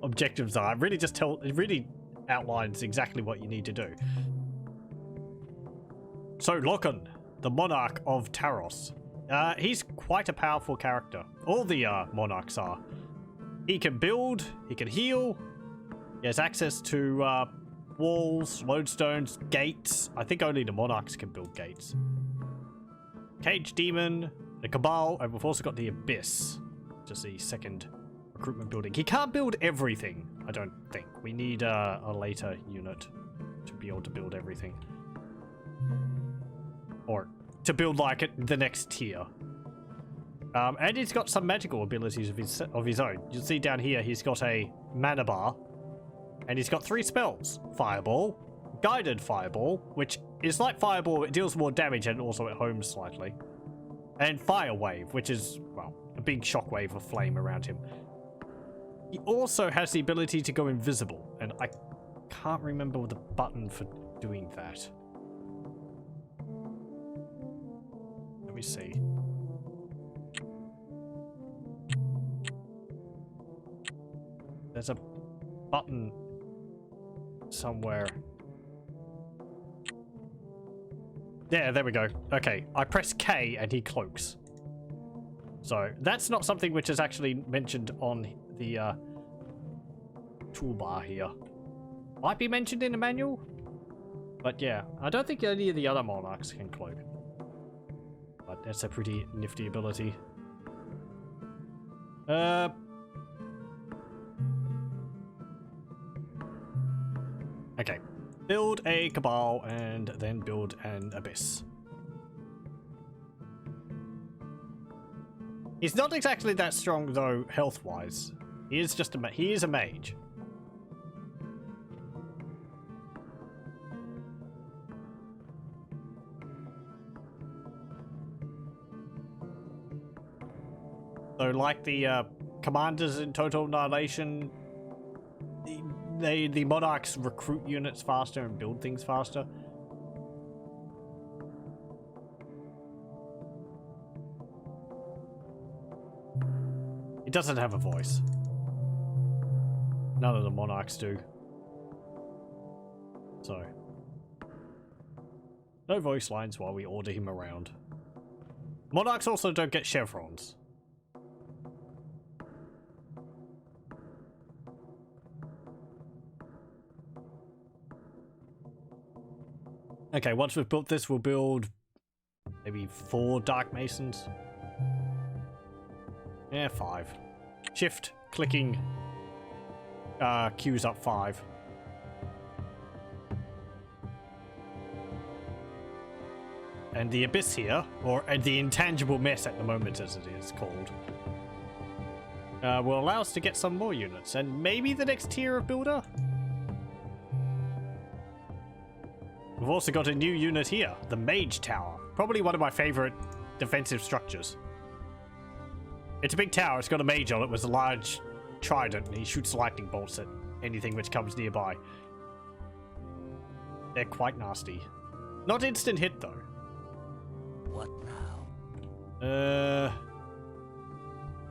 objectives are. It really outlines exactly what you need to do. So Lokken, the monarch of Taros. He's quite a powerful character. All the monarchs are. He can build, he can heal, he has access to walls, lodestones, gates. I think only the monarchs can build gates. Cage Demon, the Cabal, and we've also got the Abyss, which is the second recruitment building. He can't build everything, I don't think. We need a later unit to be able to build everything. Or to build like the next tier. And he's got some magical abilities of his own. You'll see down here he's got a mana bar. And he's got 3 spells. Fireball, Guided Fireball, which is like Fireball, it deals more damage and also it homes slightly. And Fire Wave, which is, well, a big shockwave of flame around him. He also has the ability to go invisible, and I can't remember the button for doing that. Let me see. There's a button somewhere. Yeah, there we go. Okay, I press K and he cloaks. So that's not something which is actually mentioned on the toolbar here. Might be mentioned in the manual, but yeah, I don't think any of the other monarchs can cloak. But that's a pretty nifty ability. Okay. Build a Cabal and then build an Abyss. He's not exactly that strong though, health-wise. He is just he is a mage. So like the commanders in Total Annihilation, the monarchs recruit units faster and build things faster. He doesn't have a voice. None of the monarchs do. So, no voice lines while we order him around. Monarchs also don't get chevrons. Okay, once we've built this, we'll build maybe 4 Dark Masons. Yeah, 5. Shift, clicking, queues up 5. And the Abyss here, or the Intangible Mess at the moment as it is called, will allow us to get some more units, and maybe the next tier of builder? We've also got a new unit here, the Mage Tower. Probably one of my favorite defensive structures. It's a big tower, it's got a mage on it with a large trident, and he shoots lightning bolts at anything which comes nearby. They're quite nasty. Not instant hit, though. What now?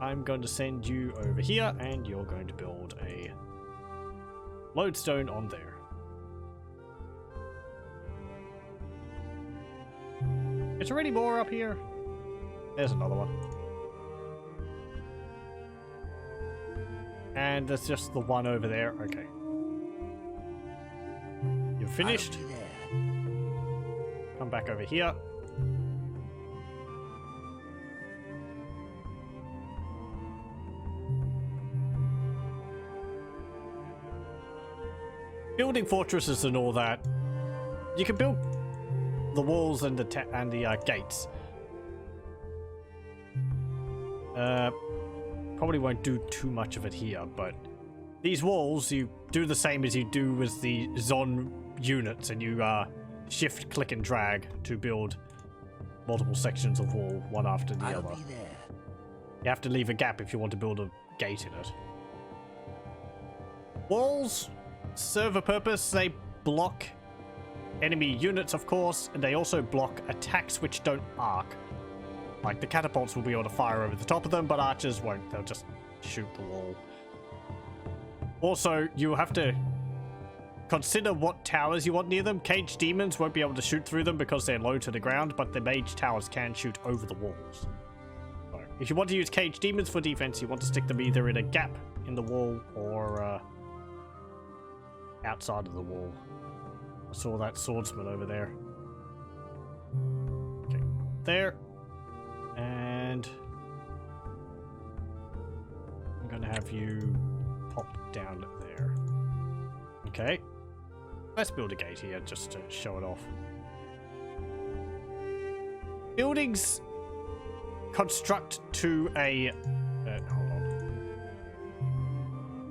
I'm going to send you over here, and you're going to build a lodestone on there. Is there any more up here? There's another one. And there's just the one over there. Okay. You're finished. Come back over here. Building fortresses and all that. You can build the walls and the gates. Probably won't do too much of it here, but these walls, you do the same as you do with the Zhon units, and you shift, click, and drag to build multiple sections of wall, one after the other. Be there. You have to leave a gap if you want to build a gate in it. Walls serve a purpose. They block enemy units, of course, and they also block attacks which don't arc. Like, the catapults will be able to fire over the top of them, but archers won't. They'll just shoot the wall. Also, you have to consider what towers you want near them. Caged demons won't be able to shoot through them because they're low to the ground, but the mage towers can shoot over the walls. So, if you want to use caged demons for defense, you want to stick them either in a gap in the wall or outside of the wall. I saw that swordsman over there. Okay, there. And I'm going to have you pop down there. Okay. Let's build a gate here just to show it off. Buildings construct to a... hold on.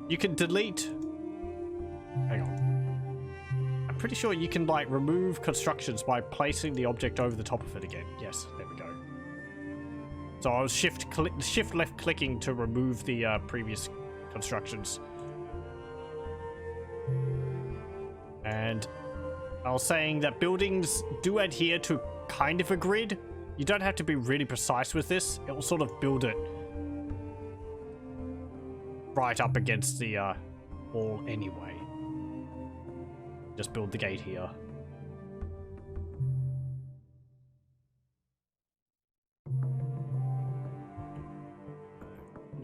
You can delete... Hang on. I'm pretty sure you can, like, remove constructions by placing the object over the top of it again. Yes, there we go. So I was shift left clicking to remove the previous constructions. I was saying that buildings do adhere to kind of a grid. You don't have to be really precise with this. It will sort of build it right up against the wall anyway. Just build the gate here.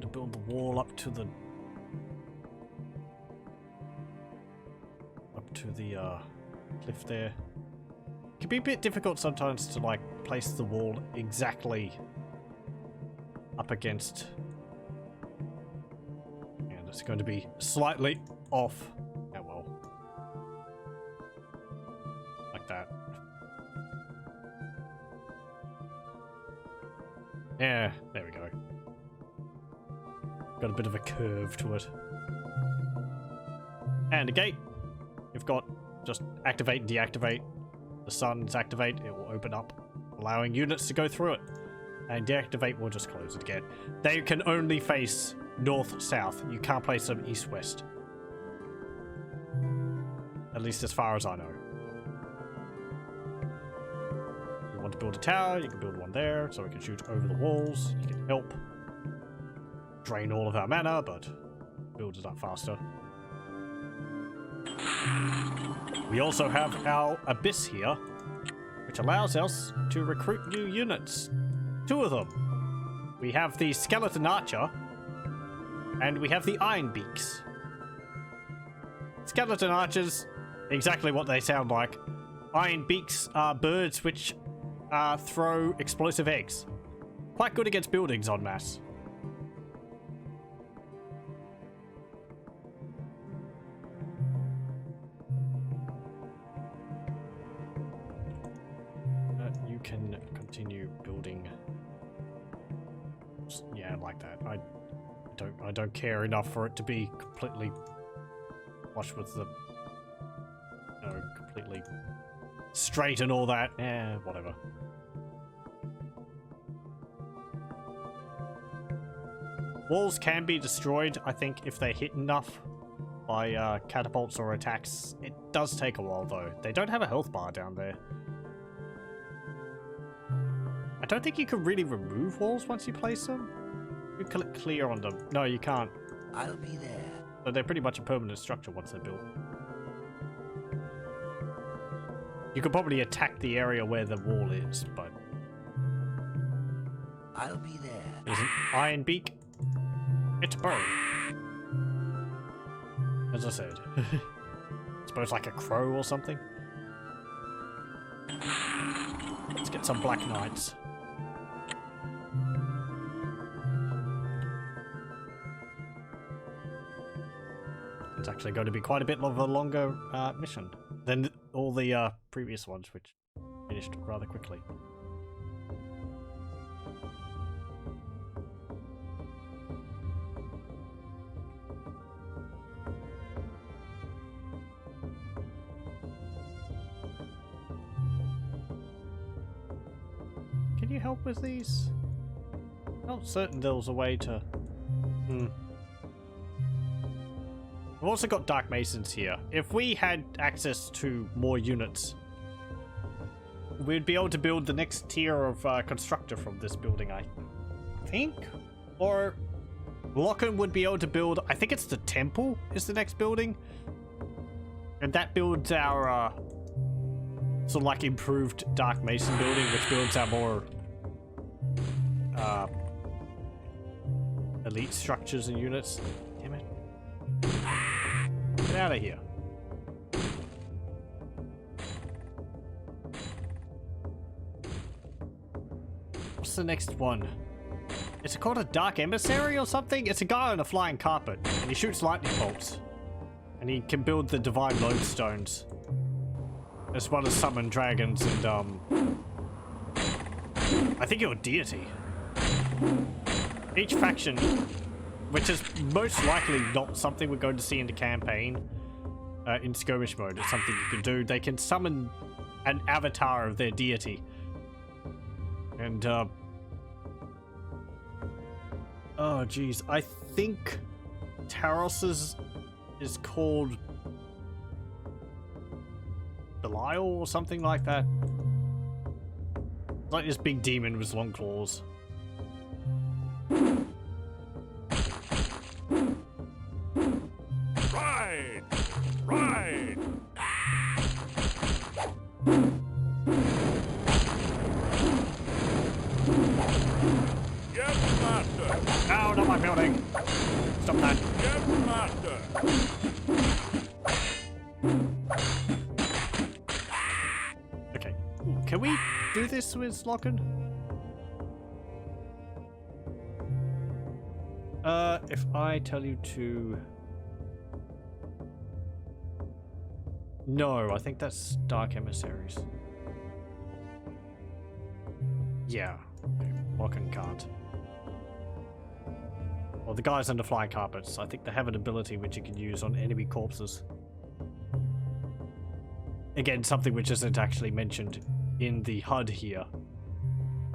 To build the wall up to the cliff there. It can be a bit difficult sometimes to like place the wall exactly up against, and it's going to be slightly off. Oh well, like that. Yeah, there we go. Got a bit of a curve to it. And a gate. You've got just activate and deactivate. The suns activate, it will open up, allowing units to go through it. And deactivate will just close it again. They can only face north-south. You can't place them east-west. At least as far as I know. If you want to build a tower, you can build one there, so we can shoot over the walls. You can help drain all of our mana, but build it up faster. We also have our Abyss here, which allows us to recruit new units. 2 of them. We have the Skeleton Archer, and we have the Iron Beaks. Skeleton Archers, exactly what they sound like. Iron Beaks are birds which throw explosive eggs. Quite good against buildings en masse. Can continue building. Yeah, like that. I don't care enough for it to be completely flush with the, completely straight and all that. Whatever. Walls can be destroyed, I think, if they're hit enough by catapults or attacks. It does take a while though. They don't have a health bar down there. I don't think you can really remove walls once you place them. You click clear on them. No, you can't. I'll be there. So they're pretty much a permanent structure once they're built. You could probably attack the area where the wall is, but... I'll be there. There's an Iron Beak. It's a bird. As I said. I suppose like a crow or something. Let's get some Black Knights. It's actually going to be quite a bit of a longer mission than all the previous ones, which finished rather quickly. Can you help with these? Not certain there was a way to... We've also got Dark Masons here. If we had access to more units, we'd be able to build the next tier of constructor from this building, I think? Or Lokken would be able to build, I think it's the Temple is the next building. And that builds our sort of like improved Dark Mason building, which builds our more elite structures and units. Damn it. Get out of here. What's the next one? It's called a Dark Emissary or something? It's a guy on a flying carpet, and he shoots lightning bolts. And he can build the divine lodestones, as well as summon dragons and, I think you're a deity. Each faction, which is most likely not something we're going to see in the campaign, in skirmish mode, it's something you can do. They can summon an avatar of their deity. And, oh geez, I think Taros's is called Belial or something like that. Like this big demon with long claws. Ride! Ride! Yes, master! No, not my building! Stop that. Yes, master! Okay. Ooh, can we do this with Lokken? If I tell you to... No, I think that's Dark Emissaries. Yeah. Okay, Lokken can't. Well, the guys under flying carpets, I think they have an ability which you can use on enemy corpses. Again, something which isn't actually mentioned in the HUD here.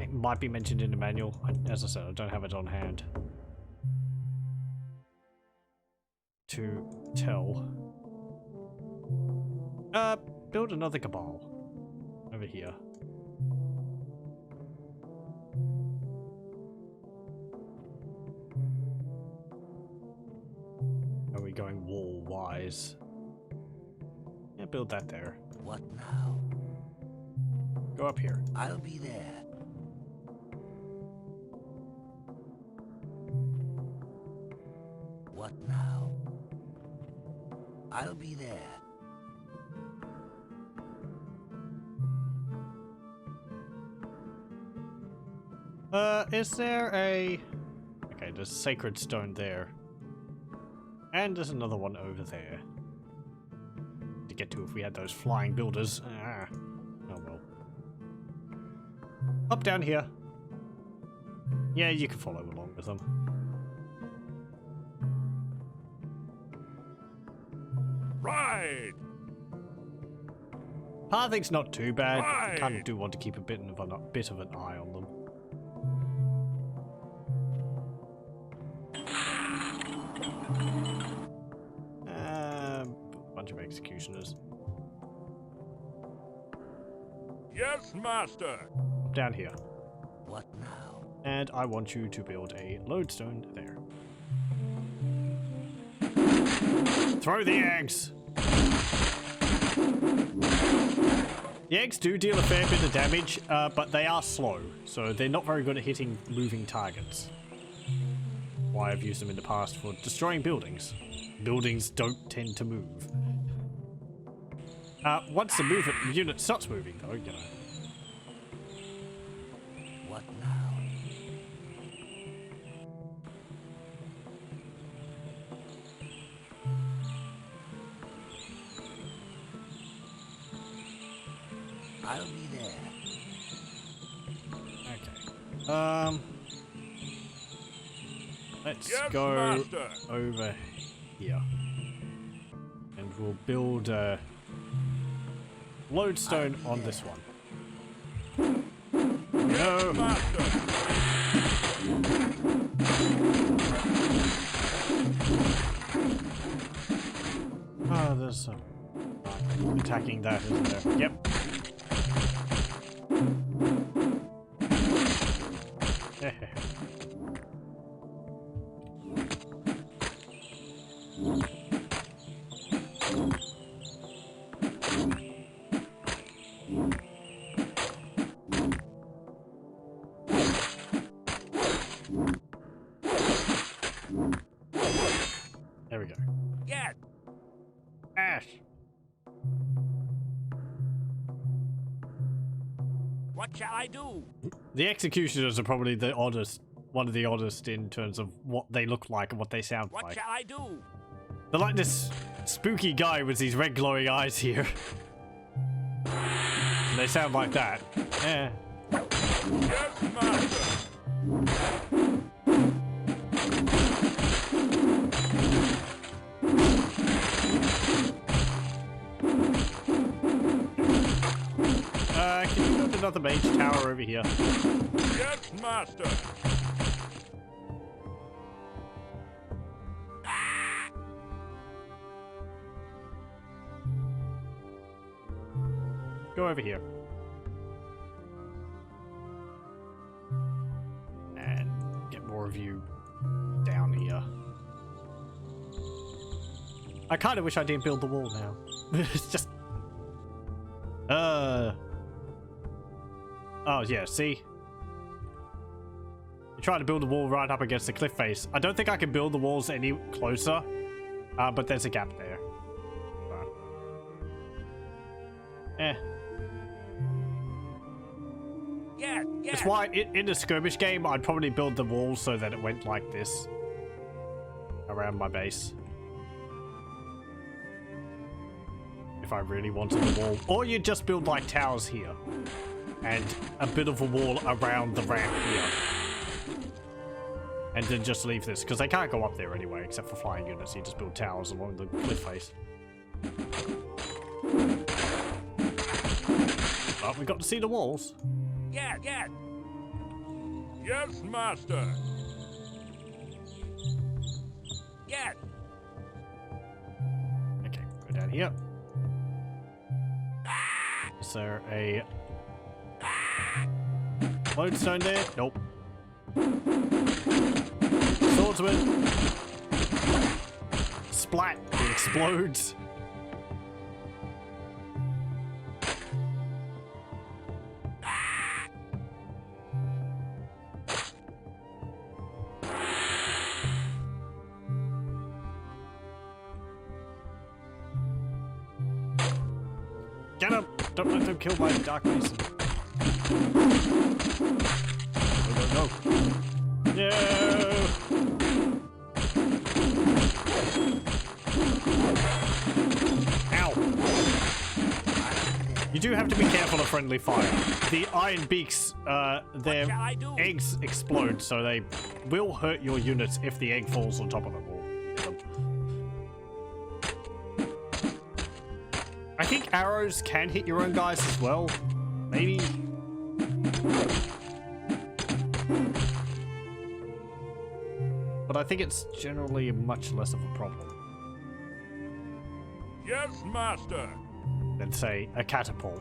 It might be mentioned in the manual. As I said, I don't have it on hand to tell. Build another cabal over here. Are we going wall-wise? Yeah, build that there. What now? Go up here. I'll be there. What now? I'll be there. Is there a... Okay, there's a sacred stone there. And there's another one over there. To get to if we had those flying builders. Ah. Oh well. Up down here. Yeah, you can follow along with them. Ride! Pathing's not too bad, but Right. you kind of do want to keep a bit of an eye on them. Bunch of executioners. Yes, master! Down here. What now? And I want you to build a lodestone there. Throw the eggs! The eggs do deal a fair bit of damage, but they are slow, so they're not very good at hitting moving targets. Why I've used them in the past for destroying buildings. Buildings don't tend to move. Once the unit starts moving, though, you know. What now? I'll be there. Okay. Let's Yes, go master. over here. And we'll build a lodestone on this one. No! Master! Oh, there's some attacking that, isn't there? Yep. There we go. Yes! Ash! What shall I do? The executioners are probably the oddest, one of the oddest in terms of what they look like and what they sound What like. shall I do? They're like this spooky guy with these red glowing eyes here. And they sound like that. Eh. Yes, master! Can you build another Mage Tower over here? Yes, master! go over here. And get more of you down here. I kind of wish I didn't build the wall now. It's just... Oh, yeah, see? You try to build a wall right up against the cliff face. I don't think I can build the walls any closer, but there's a gap there. Yeah. That's why in a skirmish game, I'd probably build the wall so that it went like this around my base. If I really wanted the wall. Or you just build like towers here. And a bit of a wall around the ramp here. And then just leave this. Because they can't go up there anyway, except for flying units. You just build towers along the cliff face. But we got to see the walls. Yeah. Yes, master. Yeah. Okay, go down here. Is there a lodestone there? Nope. Swordsman. Splat. It explodes. Get him! Don't let them kill my Dark Mason. No. No! Ow! You do have to be careful of friendly fire. The iron beaks, their eggs explode, so they will hurt your units if the egg falls on top of them. I think arrows can hit your own guys as well. Maybe. But I think it's generally much less of a problem Yes, master. than, say, a catapult.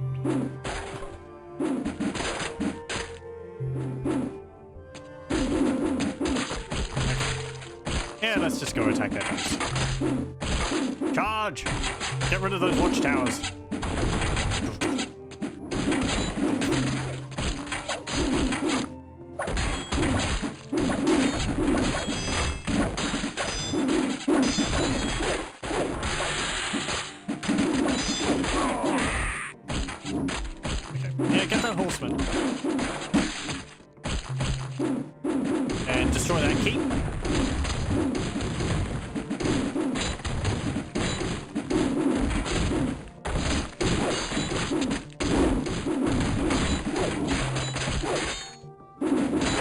Yeah, let's just go attack that base. Charge! Get rid of those watchtowers. Yeah, get that horseman. And destroy that keep.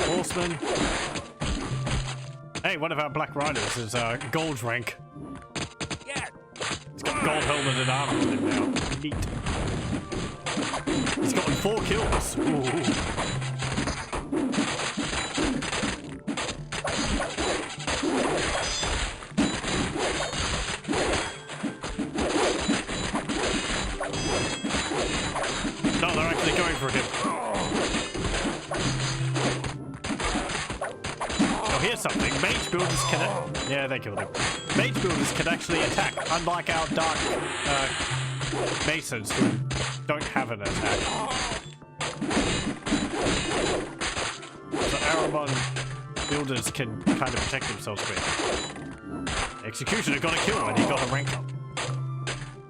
Horseman. Hey, one of our Black Riders is gold rank. Yeah. He's got gold helmet and armor on him now. Neat. He's gotten 4 kills. Ooh. No, they're actually going for him. Oh, here's something. Mage builders can... Yeah, they killed him. Mage builders can actually attack, unlike our dark masons who don't have an attack. So Aramon builders can kind of protect themselves a bit. Executioner got a kill and he got a rank up.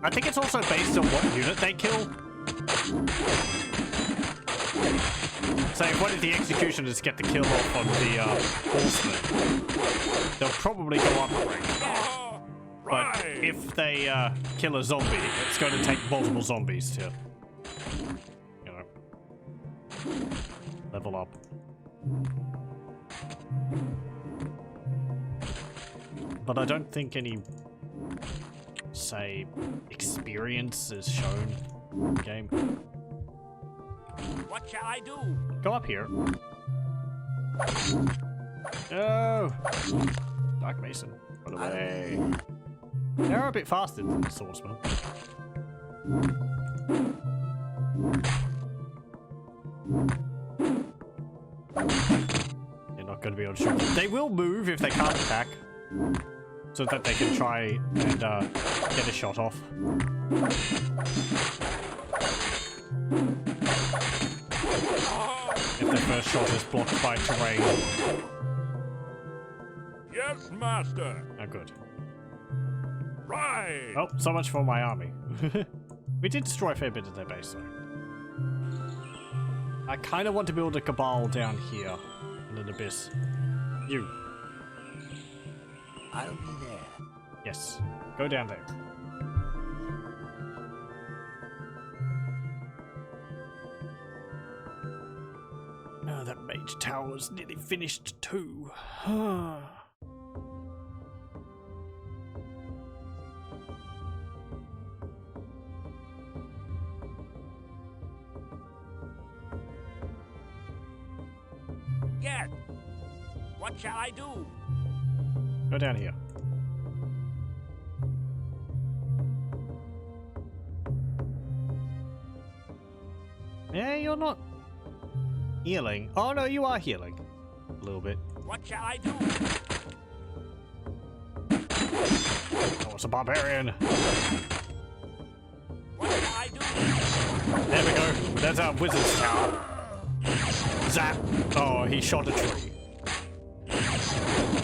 I think it's also based on what unit they kill. So if one of the executioners get the kill off on the horseman, they'll probably go up a rank. But if they kill a zombie, it's going to take multiple zombies to, you know, level up. But I don't think any, say, experience is shown in the game. What shall I do? Go up here. Oh! Dark Mason, run away. They're a bit faster than the swordsman. You're not going to be able to shoot them. They will move if they can't attack, so that they can try and get a shot off. If their first shot is blocked by terrain. Yes, master. Oh, good. Right. Oh, so much for my army. We did destroy a fair bit of their base, though. I kind of want to build a cabal down here in an abyss. You. I'll be there. Yes. Go down there. Oh, that Mage Tower is nearly finished too. Yes. What shall I do? Go down here. Yeah, you're not healing. Oh no, you are healing. A little bit. What shall I do? Oh, it's a barbarian. What shall I do? There we go. That's our wizard's tower. Zap. Oh, he shot a tree.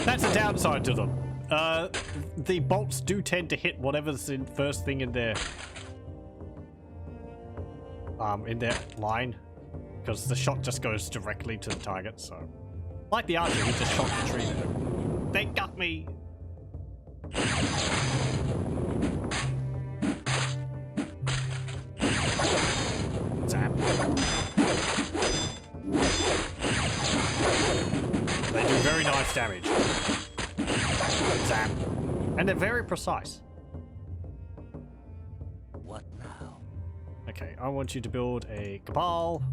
That's a downside to them. The bolts do tend to hit whatever's in first thing in their line, because the shot just goes directly to the target. So, like the archer, he just shot the tree there. They got me. Zap. They do very nice damage. Zap. And they're very precise. What now? Okay, I want you to build a cabal.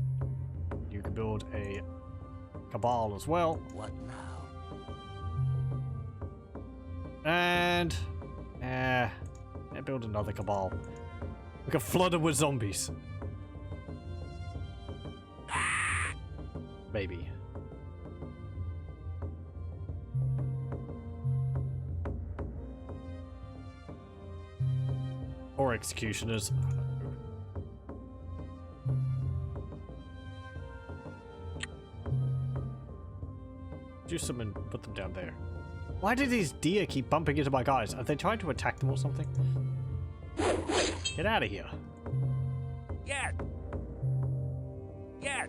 You can build a cabal as well. What now? And build another cabal. We can flood it with zombies. Maybe. Or executioners. Do some and put them down there. Why do these deer keep bumping into my guys? Are they trying to attack them or something? Get out of here. Yes. Yes.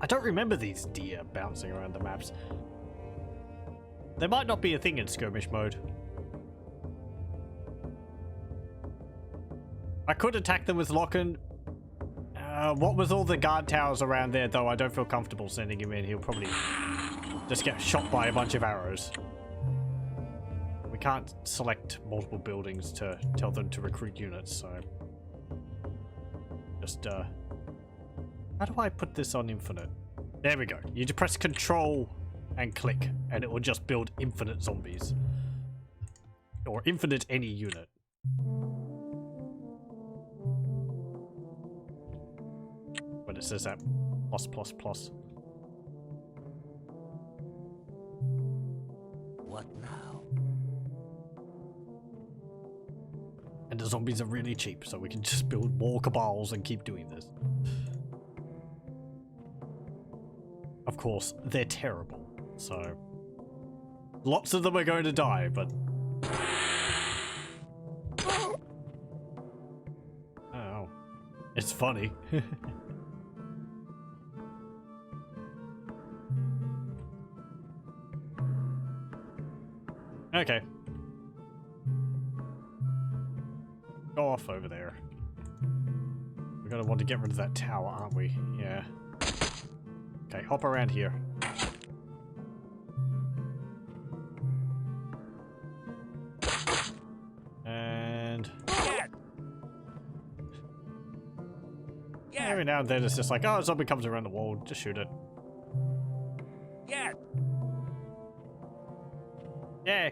I don't remember these deer bouncing around the maps. They might not be a thing in skirmish mode. I could attack them with Lokken. What with all the guard towers around there, though, I don't feel comfortable sending him in. He'll probably just get shot by a bunch of arrows. We can't select multiple buildings to tell them to recruit units, so... Just, how do I put this on infinite? There we go. You just press Control and click, and it will just build infinite zombies. Or infinite any unit. But it says that plus plus plus. What now? And the zombies are really cheap, so we can just build more cabals and keep doing this. Of course, they're terrible, so lots of them are going to die, but oh, it's funny. Okay. Go off over there. We're gonna want to get rid of that tower, aren't we? Yeah. Okay, hop around here. And... every now and then it's just like, oh, a zombie comes around the wall, just shoot it. Yes. Yeah.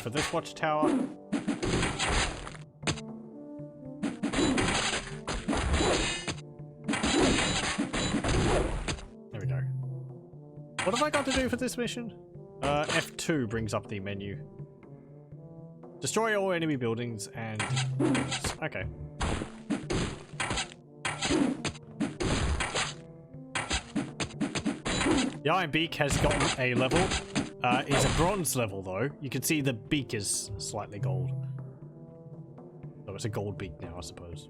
for this watchtower. There we go. What have I got to do for this mission? F2 brings up the menu. Destroy all enemy buildings and... Okay. The Iron Beak has gotten a level. It's a bronze level though. You can see the beak is slightly gold. So it's a gold beak now, I suppose.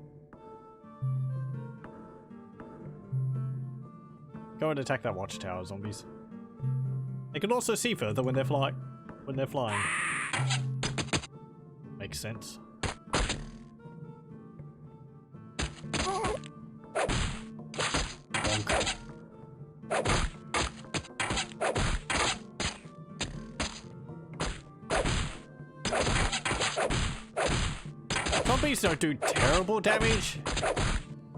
Go and attack that watchtower, zombies. They can also see further when they're flying. Makes sense. Bonk. Zombies don't do terrible damage,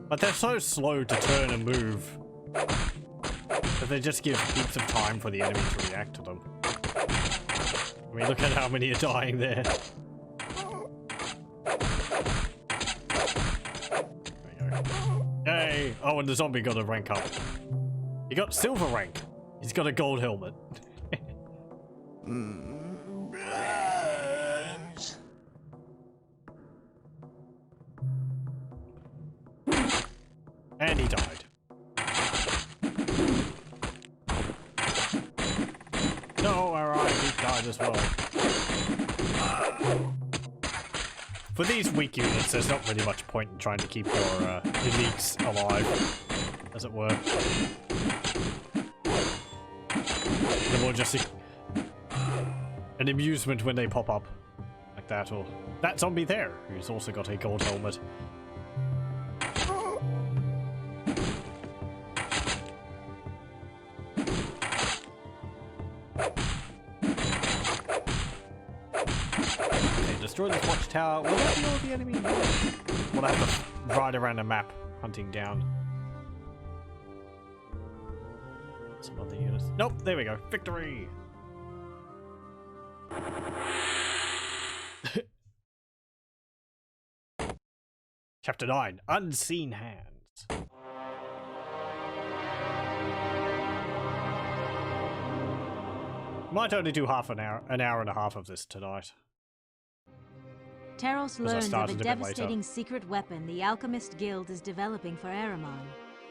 but they're so slow to turn and move that they just give heaps of time for the enemy to react to them. I mean, look at how many are dying there. Yay! Oh, and the zombie got a rank up. He got silver rank. He's got a gold helmet. And he died. No, alright, he died as well. For these weak units, there's not really much point in trying to keep your elites alive, as it were. They're more just an amusement when they pop up, like that, or that zombie there, who's also got a gold helmet. Destroy this watchtower. Will that be all the enemy? Will I have to ride around a map hunting down some other units? Nope, there we go. Victory! Chapter 9, Unseen Hands. Might only do an hour and a half of this tonight. Taros learns of a devastating secret weapon the Alchemist Guild is developing for Aramon.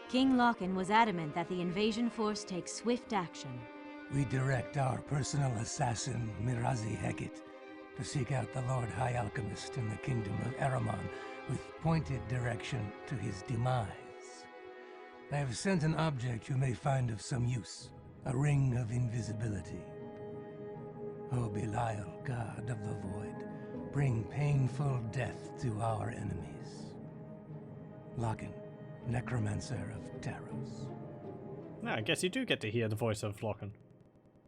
King Lokken was adamant that the invasion force take swift action. We direct our personal assassin, Mirazi Heket, to seek out the Lord High Alchemist in the kingdom of Aramon with pointed direction to his demise. I have sent an object you may find of some use, a ring of invisibility. O Belial, god of the void, bring painful death to our enemies. Lokken, necromancer of Taros. I guess you do get to hear the voice of Lokken.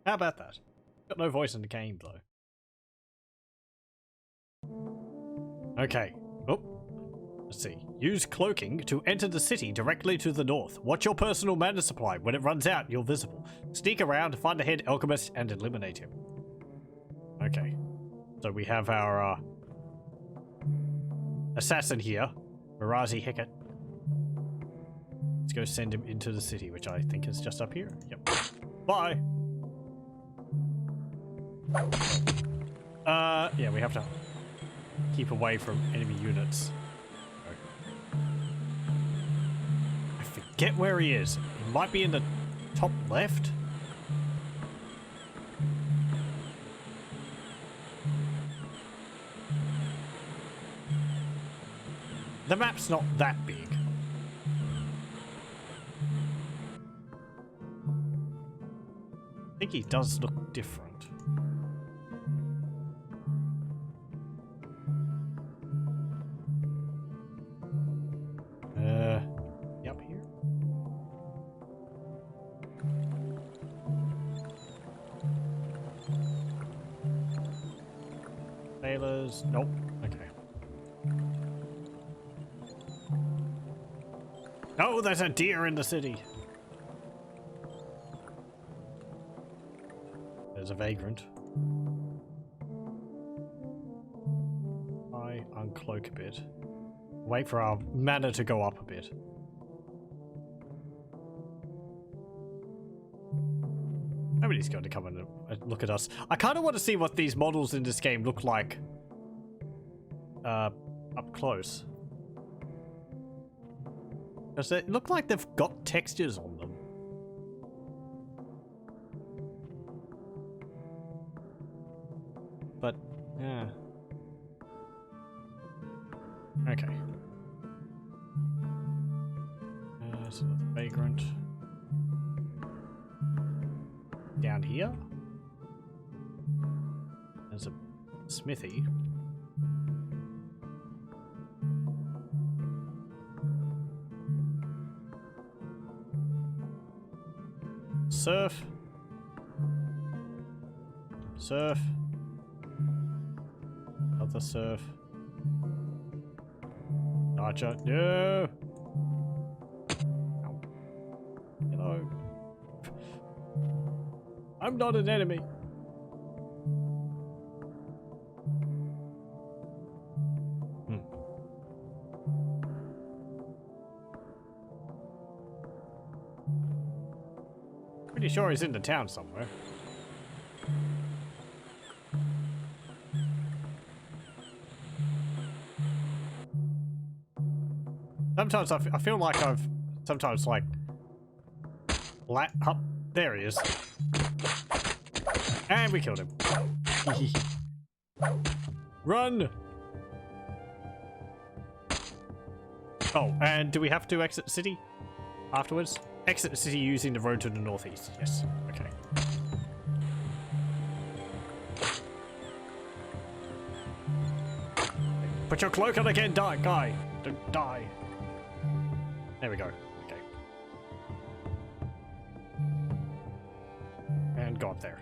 How about that? Got no voice in the game, though. Okay. Oh. Let's see. Use cloaking to enter the city directly to the north. Watch your personal mana supply. When it runs out, you're visible. Sneak around, find the head alchemist, and eliminate him. Okay. So we have our assassin here, Mirazi Heket. Let's go send him into the city, which I think is just up here. Yep. Bye! Yeah, we have to keep away from enemy units. I forget where he is. He might be in the top left. The map's not that big. I think he does look different. Up here? Sailors, nope, okay. Oh, there's a deer in the city. There's a vagrant. cloak a bit. Wait for our mana to go up a bit. Nobody's going to come and look at us. I kind of want to see what these models in this game look like up close. Because they look like they've got textures on them. But, yeah. Okay. There's another vagrant. Down here? There's a smithy. Surf. Surf. Other surf. Archer. No! Ow. Hello. I'm not an enemy. Pretty sure he's in the town somewhere. Sometimes I feel like I've sometimes like up there he is. And we killed him. Run! Oh, and do we have to exit the city afterwards? Exit the city using the road to the northeast. Yes. Okay. Put your cloak on again, guy. Don't die. There we go. Okay. And go up there.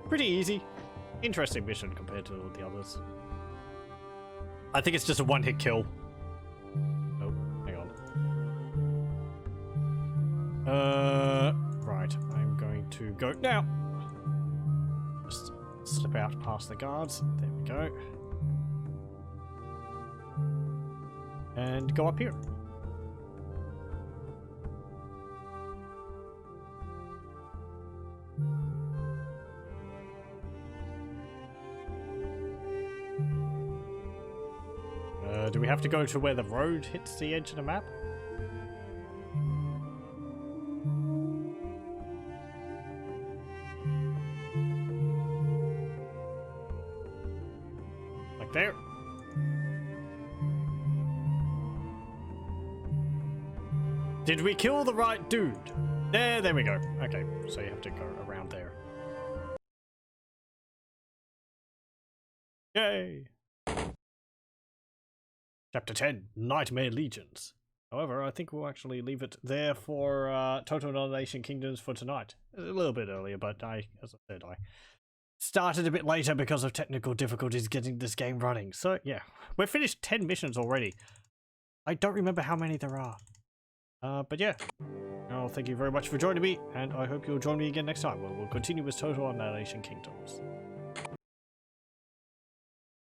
Pretty easy. Interesting mission compared to all the others. I think it's just a one-hit kill. Oh, hang on. Right. I'm going to go now. Just slip out past the guards. There we go. And go up here. Do we have to go to where the road hits the edge of the map? Like there? Did we kill the right dude? There we go. Okay, so you have to go around there. Yay! Chapter 10, Nightmare Legions. However, I think we'll actually leave it there for Total Annihilation Kingdoms for tonight. A little bit earlier, but as I said, I started a bit later because of technical difficulties getting this game running. So yeah, we've finished 10 missions already. I don't remember how many there are. But yeah, well, thank you very much for joining me, and I hope you'll join me again next time when we'll continue with Total Annihilation Kingdoms.